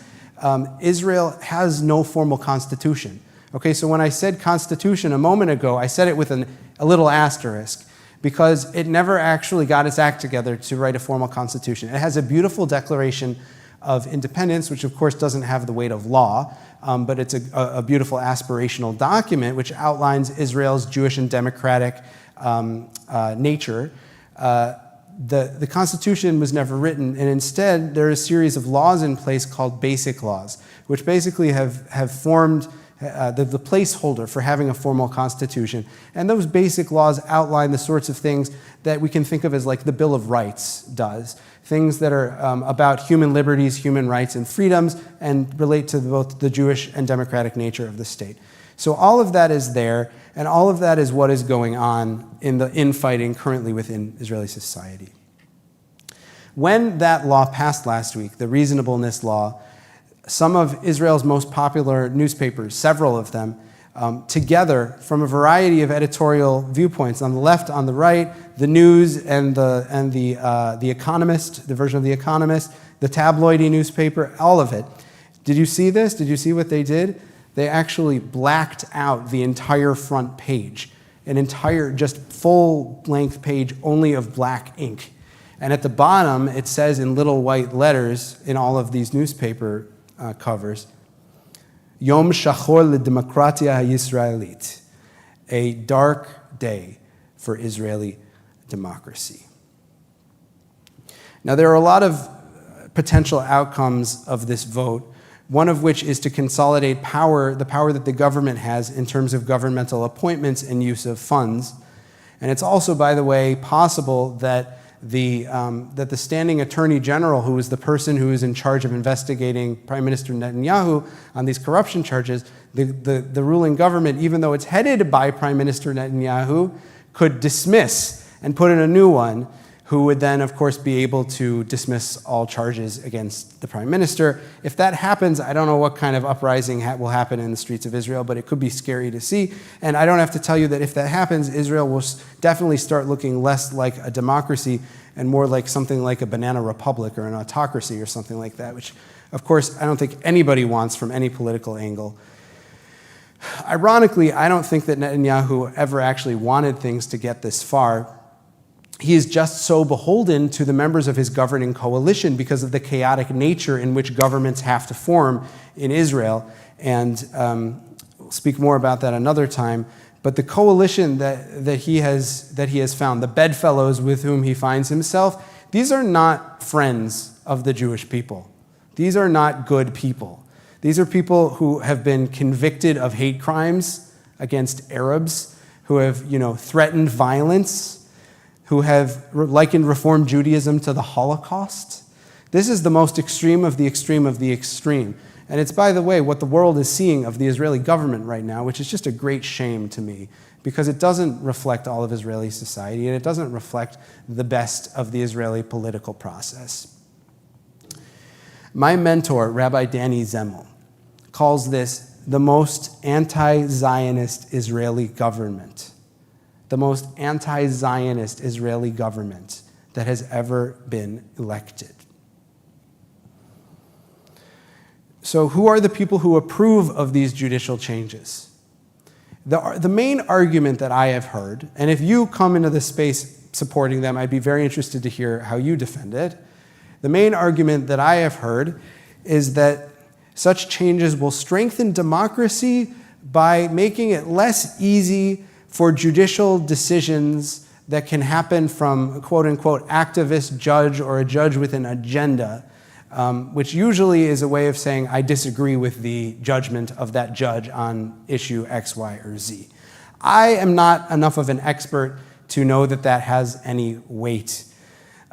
Israel has no formal constitution. Okay, so when I said constitution a moment ago, I said it with a little asterisk, because it never actually got its act together to write a formal constitution. It has a beautiful declaration of independence, which of course doesn't have the weight of law, but it's a beautiful aspirational document which outlines Israel's Jewish and democratic nature. The Constitution was never written, and instead there are a series of laws in place called basic laws, which basically have formed the placeholder for having a formal constitution. And those basic laws outline the sorts of things that we can think of as like the Bill of Rights does, things that are about human liberties, human rights, and freedoms, and relate to both the Jewish and democratic nature of the state. So all of that is there, and all of that is what is going on in the infighting currently within Israeli society. When that law passed last week, the reasonableness law, some of Israel's most popular newspapers, several of them, together from a variety of editorial viewpoints, on the left, on the right, the News and the Economist, the version of the Economist, the tabloidy newspaper, all of it. Did you see this? Did you see what they did? They actually blacked out the entire front page, an entire, just full-length page only of black ink. And at the bottom, it says in little white letters in all of these newspaper covers, Yom Shachor LeDemokratia HaYisraelit, a dark day for Israeli democracy. Now, there are a lot of potential outcomes of this vote, one of which is to consolidate power, the power that the government has in terms of governmental appointments and use of funds. And it's also, by the way, possible that the standing attorney general, who is the person who is in charge of investigating Prime Minister Netanyahu on these corruption charges, the ruling government, even though it's headed by Prime Minister Netanyahu, could dismiss and put in a new one, who would then, of course, be able to dismiss all charges against the prime minister. If that happens, I don't know what kind of uprising will happen in the streets of Israel, but it could be scary to see. And I don't have to tell you that if that happens, Israel will definitely start looking less like a democracy and more like something like a banana republic or an autocracy or something like that, which, of course, I don't think anybody wants from any political angle. Ironically, I don't think that Netanyahu ever actually wanted things to get this far. He is just so beholden to the members of his governing coalition because of the chaotic nature in which governments have to form in Israel. And we'll speak more about that another time. But the coalition that he has found, the bedfellows with whom he finds himself, these are not friends of the Jewish people. These are not good people. These are people who have been convicted of hate crimes against Arabs, who have, threatened violence, who have likened Reform Judaism to the Holocaust. This is the most extreme of the extreme of the extreme. And it's, by the way, what the world is seeing of the Israeli government right now, which is just a great shame to me, because it doesn't reflect all of Israeli society, and it doesn't reflect the best of the Israeli political process. My mentor, Rabbi Danny Zemel, calls this the most anti-Zionist Israeli government. The most anti-Zionist Israeli government that has ever been elected. So who are the people who approve of these judicial changes? The main argument that I have heard, and if you come into this space supporting them, I'd be very interested to hear how you defend it. The main argument that I have heard is that Such changes will strengthen democracy by making it less easy for judicial decisions that can happen from a quote-unquote activist judge or a judge with an agenda, which usually is a way of saying, I disagree with the judgment of that judge on issue X, Y, or Z. I am not enough of an expert to know that that has any weight.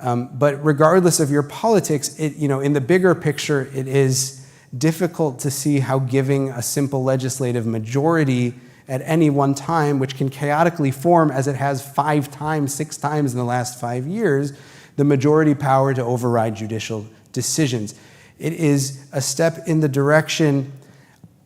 But regardless of your politics, in the bigger picture, it is difficult to see how giving a simple legislative majority at any one time, which can chaotically form as it has 5 times, 6 times in the last 5 years, the majority power to override judicial decisions. It is a step in the direction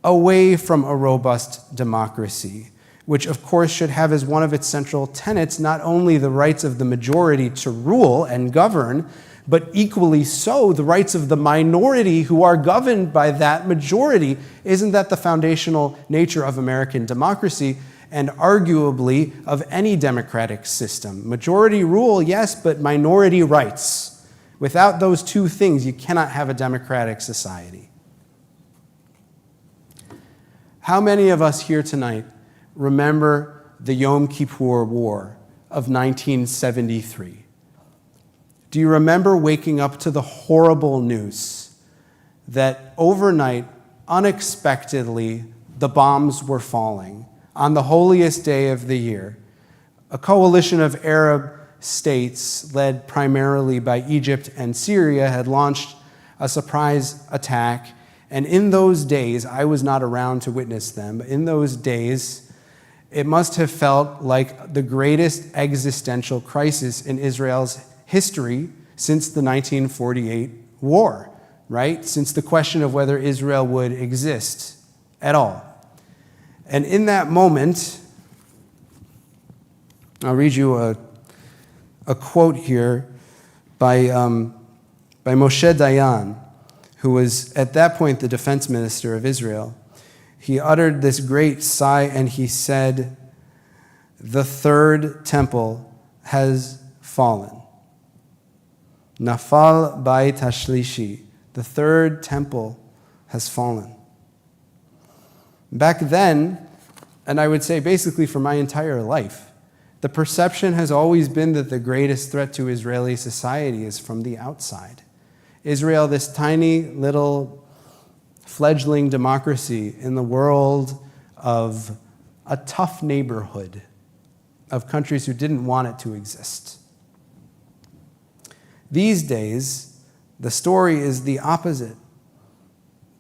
away from a robust democracy, which of course should have as one of its central tenets not only the rights of the majority to rule and govern, but equally so the rights of the minority who are governed by that majority. Isn't that the foundational nature of American democracy and arguably of any democratic system? Majority rule, yes, but minority rights. Without those two things, you cannot have a democratic society. How many of us here tonight remember the Yom Kippur War of 1973? Do you remember waking up to the horrible news that overnight, unexpectedly, the bombs were falling on the holiest day of the year? A coalition of Arab states, led primarily by Egypt and Syria, had launched a surprise attack. And in those days, I was not around to witness them, but in those days, it must have felt like the greatest existential crisis in Israel's history since the 1948 war, right? Since the question of whether Israel would exist at all. And in that moment, I'll read you a quote here by Moshe Dayan, who was at that point the defense minister of Israel. He uttered this great sigh and he said, "The third temple has fallen. Nafal Bait Hashlishi." The third temple has fallen. Back then, and I would say basically for my entire life, the perception has always been that the greatest threat to Israeli society is from the outside. Israel, this tiny little fledgling democracy in the world of a tough neighborhood of countries who didn't want it to exist. These days, the story is the opposite.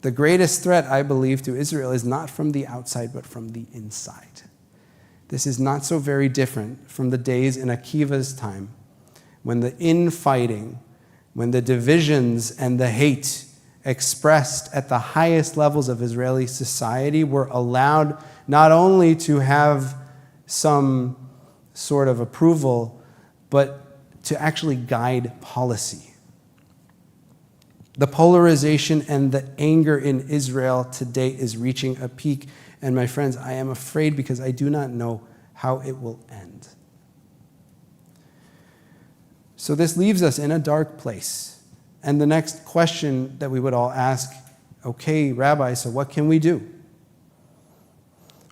The greatest threat, I believe, to Israel is not from the outside, but from the inside. This is not so very different from the days in Akiva's time, when the infighting, when the divisions and the hate expressed at the highest levels of Israeli society were allowed not only to have some sort of approval, but to actually guide policy. The polarization and the anger in Israel today is reaching a peak. And my friends, I am afraid because I do not know how it will end. So this leaves us in a dark place. And the next question that we would all ask, okay, Rabbi, so what can we do?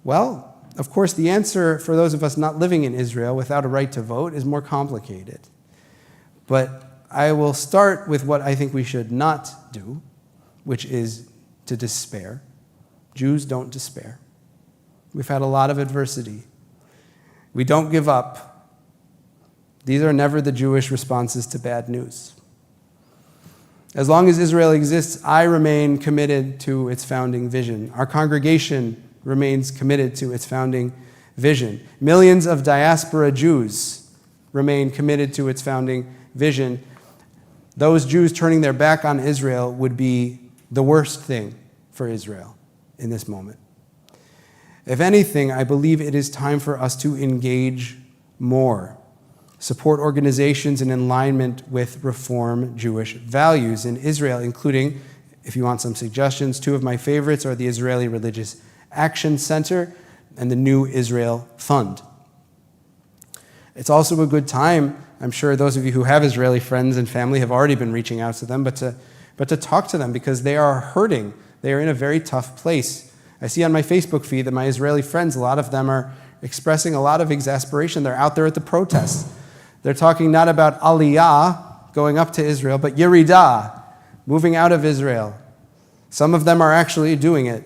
Well, of course, the answer for those of us not living in Israel without a right to vote is more complicated. But I will start with what I think we should not do, which is to despair. Jews don't despair. We've had a lot of adversity. We don't give up. These are never the Jewish responses to bad news. As long as Israel exists, I remain committed to its founding vision. Our congregation remains committed to its founding vision. Millions of diaspora Jews remain committed to its founding vision. Those Jews turning their back on Israel would be the worst thing for Israel in this moment. If anything, I believe it is time for us to engage more, support organizations in alignment with Reform Jewish values in Israel, including, if you want some suggestions, 2 of my favorites are the Israeli Religious Action Center and the New Israel Fund. It's also a good time, I'm sure those of you who have Israeli friends and family have already been reaching out to them, but to but to talk to them because they are hurting. They are in a very tough place. I see on my Facebook feed that my Israeli friends, a lot of them are expressing a lot of exasperation. They're out there at the protests. They're talking not about aliyah, going up to Israel, but yeridah, moving out of Israel. Some of them are actually doing it.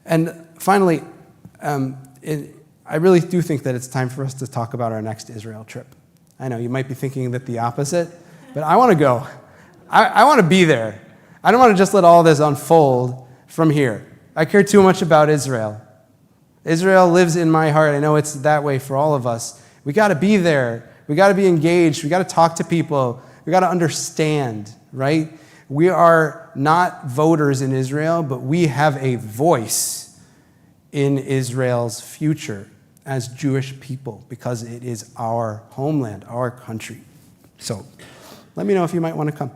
And finally, I really do think that it's time for us to talk about our next Israel trip. I know you might be thinking that the opposite, but I want to go. I want to be there. I don't want to just let all this unfold from here. I care too much about Israel. Israel lives in my heart. I know it's that way for all of us. We got to be there. We got to be engaged. We got to talk to people. We got to understand, right? We are not voters in Israel, but we have a voice in Israel's future as Jewish people because it is our homeland, our country. So let me know if you might want to come.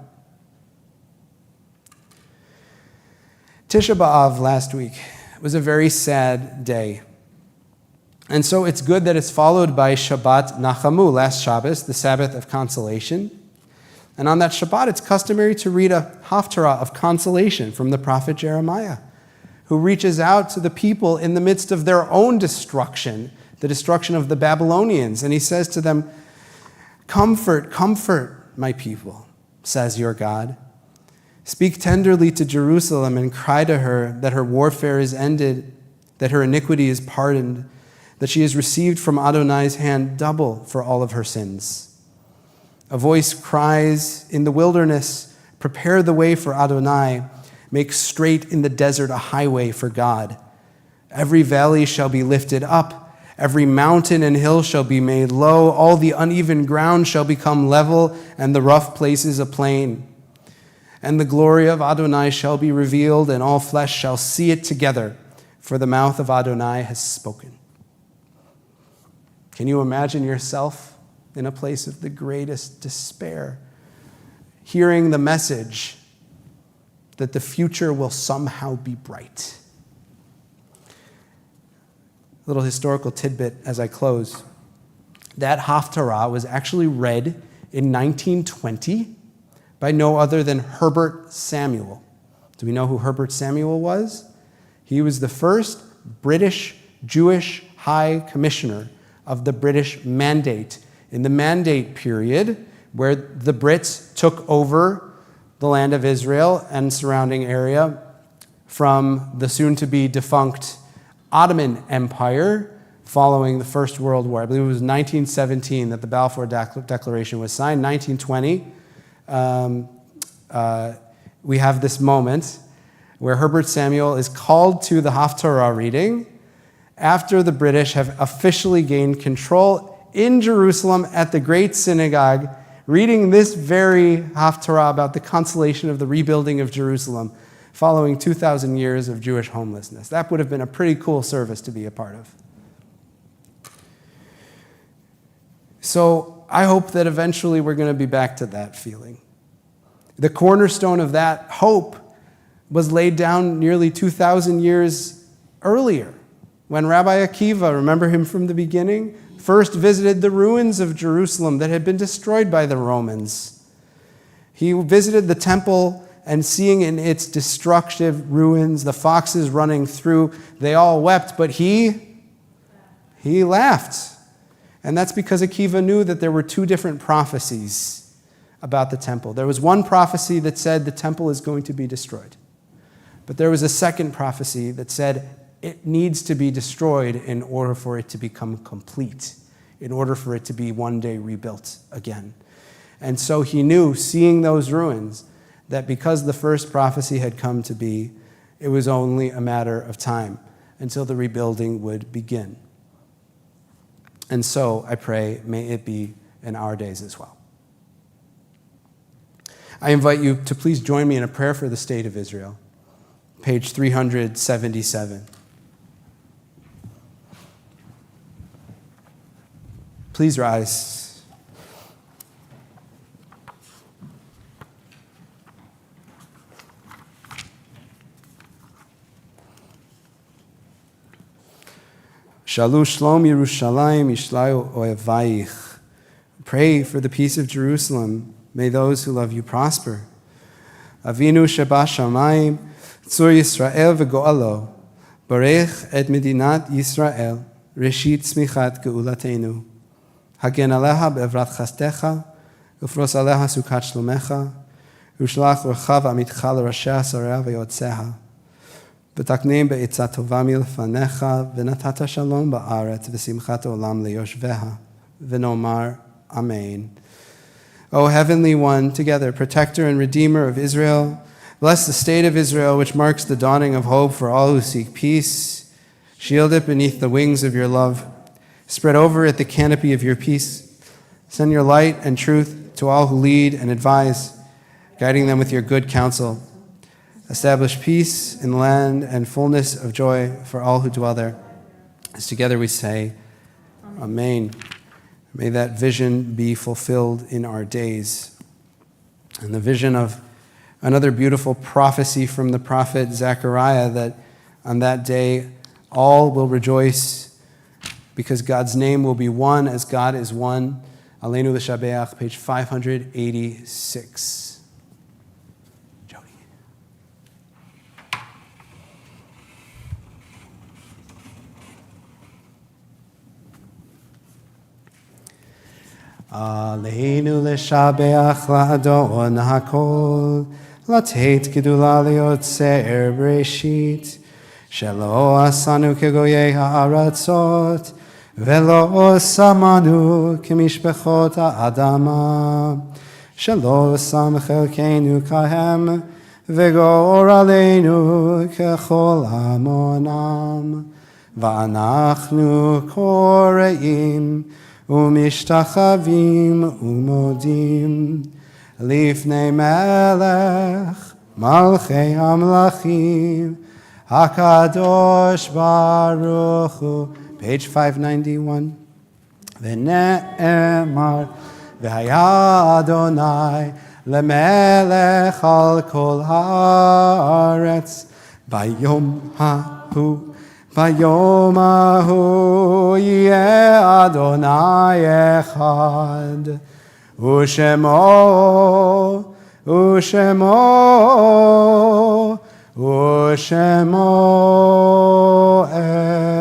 Tisha B'Av last week was a very sad day. And so it's good that it's followed by Shabbat Nachamu, last Shabbos, the Sabbath of consolation. And on that Shabbat, it's customary to read a haftarah of consolation from the prophet Jeremiah, who reaches out to the people in the midst of their own destruction, the destruction of the Babylonians. And he says to them, "Comfort, comfort my people, says your God. Speak tenderly to Jerusalem and cry to her that her warfare is ended, that her iniquity is pardoned, that she has received from Adonai's hand double for all of her sins. A voice cries in the wilderness, prepare the way for Adonai, make straight in the desert a highway for God. Every valley shall be lifted up, every mountain and hill shall be made low, all the uneven ground shall become level, and the rough places a plain. And the glory of Adonai shall be revealed, and all flesh shall see it together, for the mouth of Adonai has spoken." Can you imagine yourself in a place of the greatest despair, hearing the message that the future will somehow be bright? A little historical tidbit as I close. That haftarah was actually read in 1920 by no other than Herbert Samuel. Do we know who Herbert Samuel was? He was the first British Jewish High Commissioner of the British Mandate in the Mandate period, where the Brits took over the land of Israel and surrounding area from the soon-to-be defunct Ottoman Empire following the First World War. I believe it was 1917 that the Balfour Declaration was signed. 1920, we have this moment where Herbert Samuel is called to the Haftarah reading after the British have officially gained control in Jerusalem at the Great Synagogue, reading this very Haftarah about the consolation of the rebuilding of Jerusalem following 2,000 years of Jewish homelessness. That would have been a pretty cool service to be a part of. So I hope that eventually we're going to be back to that feeling. The cornerstone of that hope was laid down nearly 2,000 years earlier when Rabbi Akiva, remember him from the beginning, first visited the ruins of Jerusalem that had been destroyed by the Romans. He visited the temple, and seeing in its destructive ruins the foxes running through, they all wept, but he laughed. And that's because Akiva knew that there were two different prophecies about the temple. There was one prophecy that said the temple is going to be destroyed. But there was a second prophecy that said it needs to be destroyed in order for it to become complete, in order for it to be one day rebuilt again. And so he knew, seeing those ruins, that because the first prophecy had come to be, it was only a matter of time until the rebuilding would begin. And so I pray, may it be in our days as well. I invite you to please join me in a prayer for the state of Israel. Page 377. Please rise. Shalu Shlom Yerushalayim Yishlayu Oevaich. Pray for the peace of Jerusalem. May those who love you prosper. Avinu sheba shamayim, tzur Yisrael v'go'alo, barech et medinat Yisrael, reshit tzmichat ge'ulatenu. Hagen aleha be'evrat chastecha, ufros aleha sukat shlomecha, ushlach orchav amitcha l'rashea sarah v'yotzeha. V'taknem be'etzat tova milfanecha, v'natata shalom ba'aret, v'simchat olam leyoshveha. V'nomar, Amen. O Heavenly One, together, Protector and Redeemer of Israel, bless the state of Israel, which marks the dawning of hope for all who seek peace. Shield it beneath the wings of your love. Spread over it the canopy of your peace. Send your light and truth to all who lead and advise, guiding them with your good counsel. Establish peace in the land and fullness of joy for all who dwell there. As together we say, Amen. May that vision be fulfilled in our days. And the vision of another beautiful prophecy from the prophet Zechariah, that on that day all will rejoice because God's name will be one as God is one. Aleinu l'shabeach, page 586. Aleinu l'shabeach la'adon ha'kol, לתת גדולה ליוצר בראשית, שלא עשנו כגויי הארצות, ולא שמנו כמשפחות האדמה, שלא שם חלקנו כהם, וגור עלינו ככל המונם, ואנחנו קוראים ומשתחווים ומודים, לפני מלך מלכי המלכים, הקדוש ברוך הוא, page 591, ונאמר, והיה אדוני למלך על כל הארץ, ביום ההוא יהיה אדוני אחד, ושמו אחד.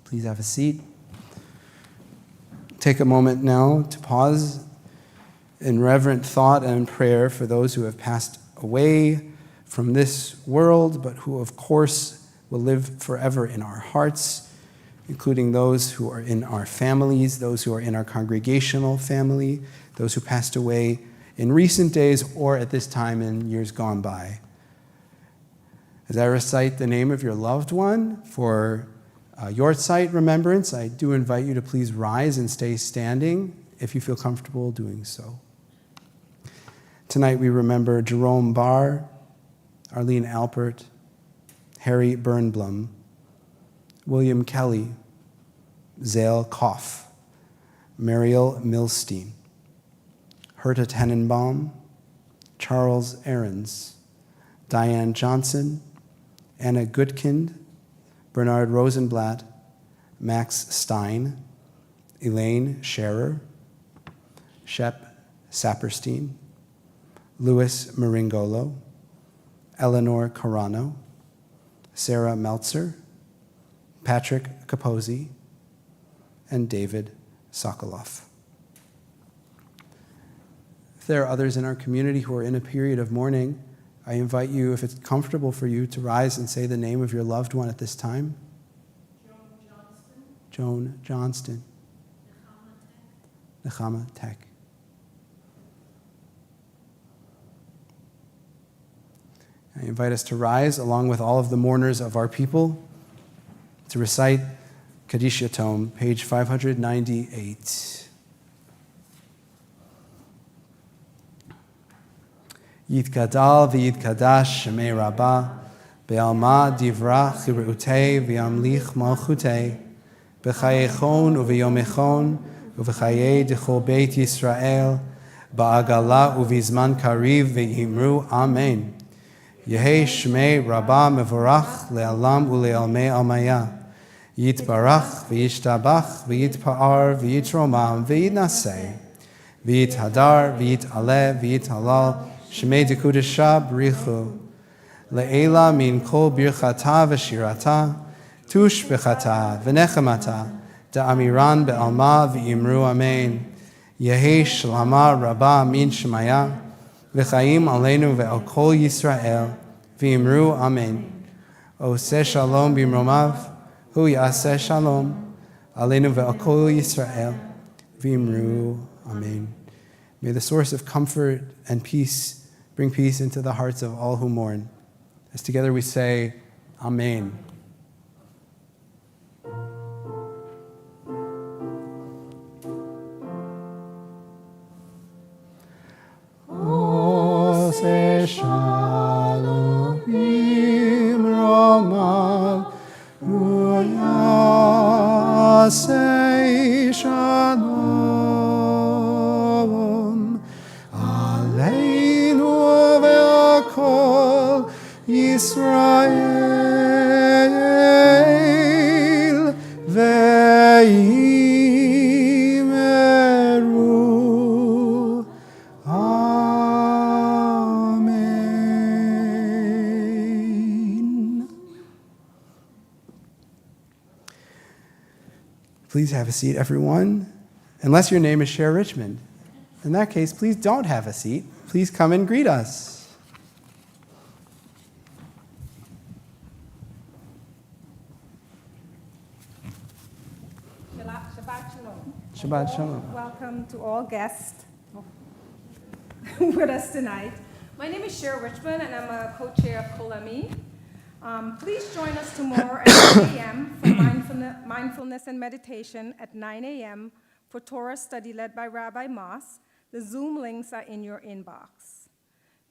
Please have a seat. Take a moment now to pause in reverent thought and prayer for those who have passed away from this world, but who, of course, will live forever in our hearts, including those who are in our families, those who are in our congregational family, those who passed away in recent days or at this time in years gone by. As I recite the name of your loved one for your sight remembrance, I do invite you to please rise and stay standing if you feel comfortable doing so. Tonight we remember Jerome Barr, Arlene Alpert, Harry Bernblum, William Kelly, Zale Koff, Mariel Milstein, Herta Tenenbaum, Charles Ahrens, Diane Johnson, Anna Goodkind, Bernard Rosenblatt, Max Stein, Elaine Scherer, Shep Saperstein, Louis Maringolo, Eleanor Carano, Sarah Meltzer, Patrick Capozzi, and David Sokoloff. If there are others in our community who are in a period of mourning, I invite you, if it's comfortable for you, to rise and say the name of your loved one at this time. Joan Johnston. Nechama Tech. I invite us to rise along with all of the mourners of our people to recite Kaddish Yatom, page 598. Yitgadal v'yitkadash shemei rabbah, be'alma divra chirutei v'yamlich malchutei, b'chayechon u'v'yomechon u'v'chayei d'chol beit Yisrael, ba'agala u'v'zman kariv v'yimru Amen. Yehei shmei rabbah mevorach le'alam u'le'almei almaya, Yitbarach v'yishtabach v'yitpa'ar v'yitromam v'yitnaseh v'yithadar v'yitaleh v'yitalal shemei dekudesha b'richu le'ela min kol birchata v'shirata tush b'chata v'nechamata da'amiran be'alma v'imru amen Yehi shlama rabba min shemaya v'chaim aleinu ve'al kol Yisrael v'imru amen Oseh shalom b'imromav Hu yaseh shalom aleinu ve'al kol Yisrael v'imru amen. May the source of comfort and peace bring peace into the hearts of all who mourn. As together we say, Amen. Oseh shalom b'imromav Yaseh shalom aleinu ve'al kol Yisrael ve'imeru Amen. Please have a seat, everyone. Unless your name is Cher Richmond. In that case, please don't have a seat. Please come and greet us. Shabbat Shalom. Shabbat Shalom. Welcome to all guests with us tonight. My name is Cher Richmond, and I'm a co-chair of Kolami. Please join us tomorrow at 9 a.m. for mindfulness and meditation at 9 a.m. for Torah study led by Rabbi Moss. The Zoom links are in your inbox.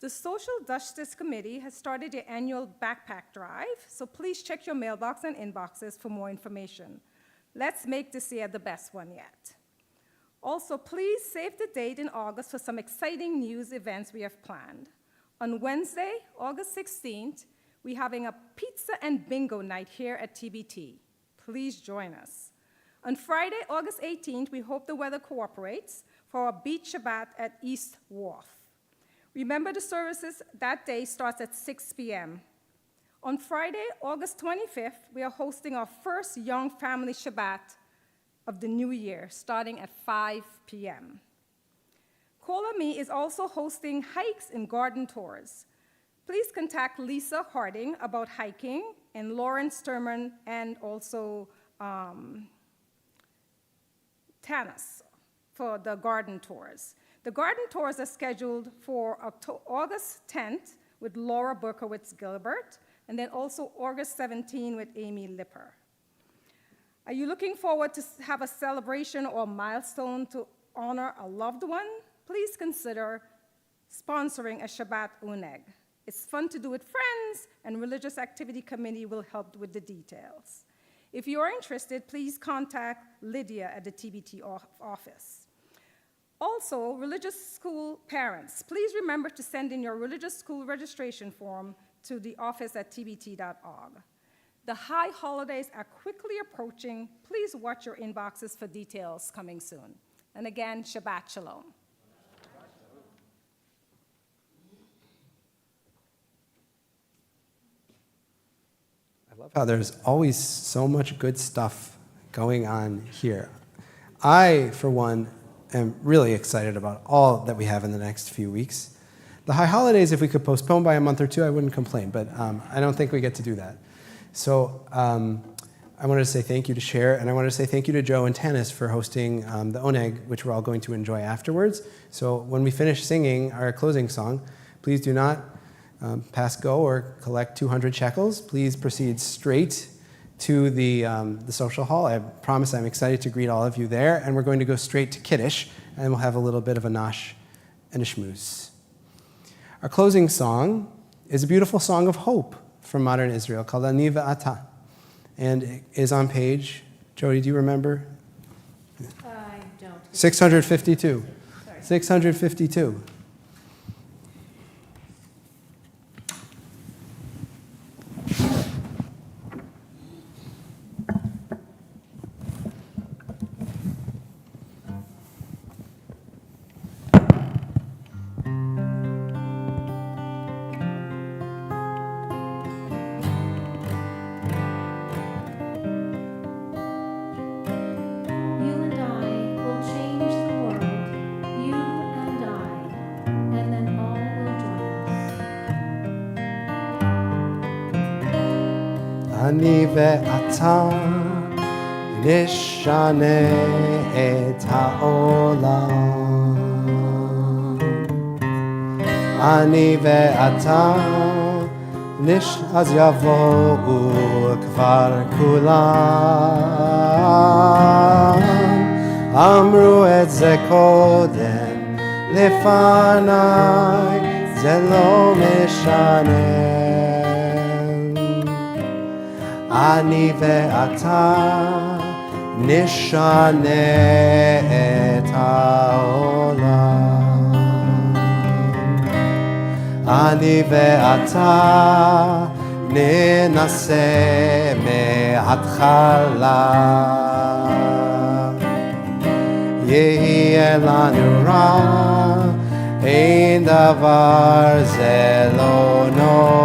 The Social Justice Committee has started their annual backpack drive, so please check your mailbox and inboxes for more information. Let's make this year the best one yet. Also, please save the date in August for some exciting news events we have planned. On Wednesday, August 16th, we're having a pizza and bingo night here at TBT. Please join us. On Friday, August 18th, we hope the weather cooperates for our Beach Shabbat at East Wharf. Remember, the services that day starts at 6 p.m. On Friday, August 25th, we are hosting our first Young Family Shabbat of the new year, starting at 5 p.m. Kolami is also hosting hikes and garden tours. Please contact Lisa Harding about hiking, and Lauren Sturman, and also Tanis for the garden tours. The garden tours are scheduled for August 10th with Laura Berkowitz-Gilbert, and then also August 17th with Amy Lipper. Are you looking forward to have a celebration or milestone to honor a loved one? Please consider sponsoring a Shabbat Uneg. It's fun to do with friends, and Religious Activity Committee will help with the details. If you are interested, please contact Lydia at the TBT office. Also, religious school parents, please remember to send in your religious school registration form to the office at tbt.org. The high holidays are quickly approaching. Please watch your inboxes for details coming soon. And again, Shabbat Shalom. I love how there's always so much good stuff going on here. I, for one, am really excited about all that we have in the next few weeks. The high holidays, if we could postpone by a month or two, I wouldn't complain, but I don't think we get to do that. So I wanted to say thank you to Cher, and I wanted to say thank you to Joe and Tanis for hosting the Oneg, which we're all going to enjoy afterwards. So when we finish singing our closing song, please do not pass go or collect 200 shekels. Please proceed straight to the social hall. I promise I'm excited to greet all of you there, and we're going to go straight to Kiddush, and we'll have a little bit of a nosh and a shmooze. Our closing song is a beautiful song of hope from modern Israel called Ani Ve'ata, and it is on page, Jody, do you remember? I don't. 652. Sorry. 652. אני ואתה נשנה את העולם. אני ואתה אז יבואו כבר כולם. אמרו את זה קודם לפניי, זה לא משנה. אני ואתה נשנה את העולם. אני ואתה ננסה מההתחלה. יהיה לנו רע, אין דבר, זה לא נורא.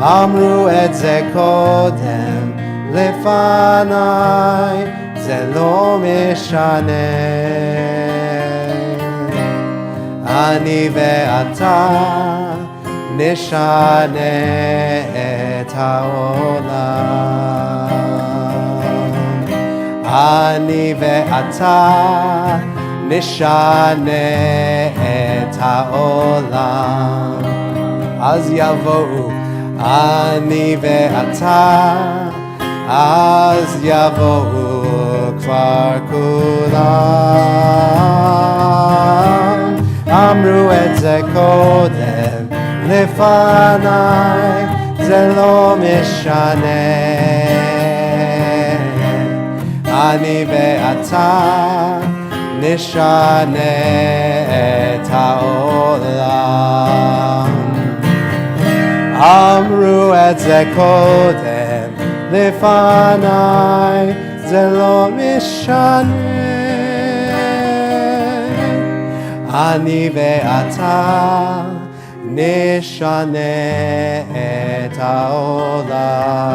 אמרו את זה קודם לפניי, זה לא משנה. אני ואתה נשנה את העולם. אני ואתה נשנה את העולם. אז יבואו אני ואתה, אז יבואו כבר כולם. אמרו את זה קודם לפניי, זה לא משנה. אני ואתה נשנה את העולם. אמרו את זה קודם לפניי, זה לא משנה. אני ואתה נשנה את העולם.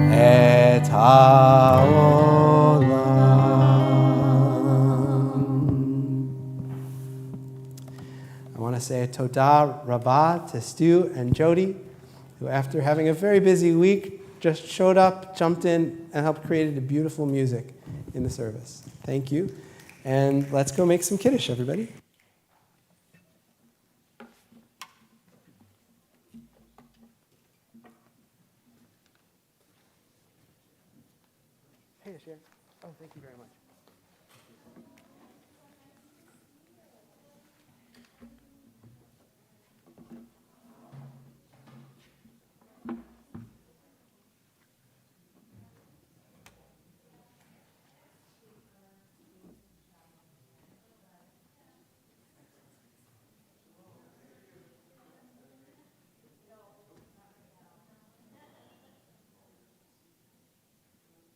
את העולם. I want to say a todah rabah to Stu and Jody, who after having a very busy week just showed up, jumped in, and helped create the beautiful music in the service. Thank you. And let's go make some kiddush, everybody. Hey, Asher. Oh, thank you very much.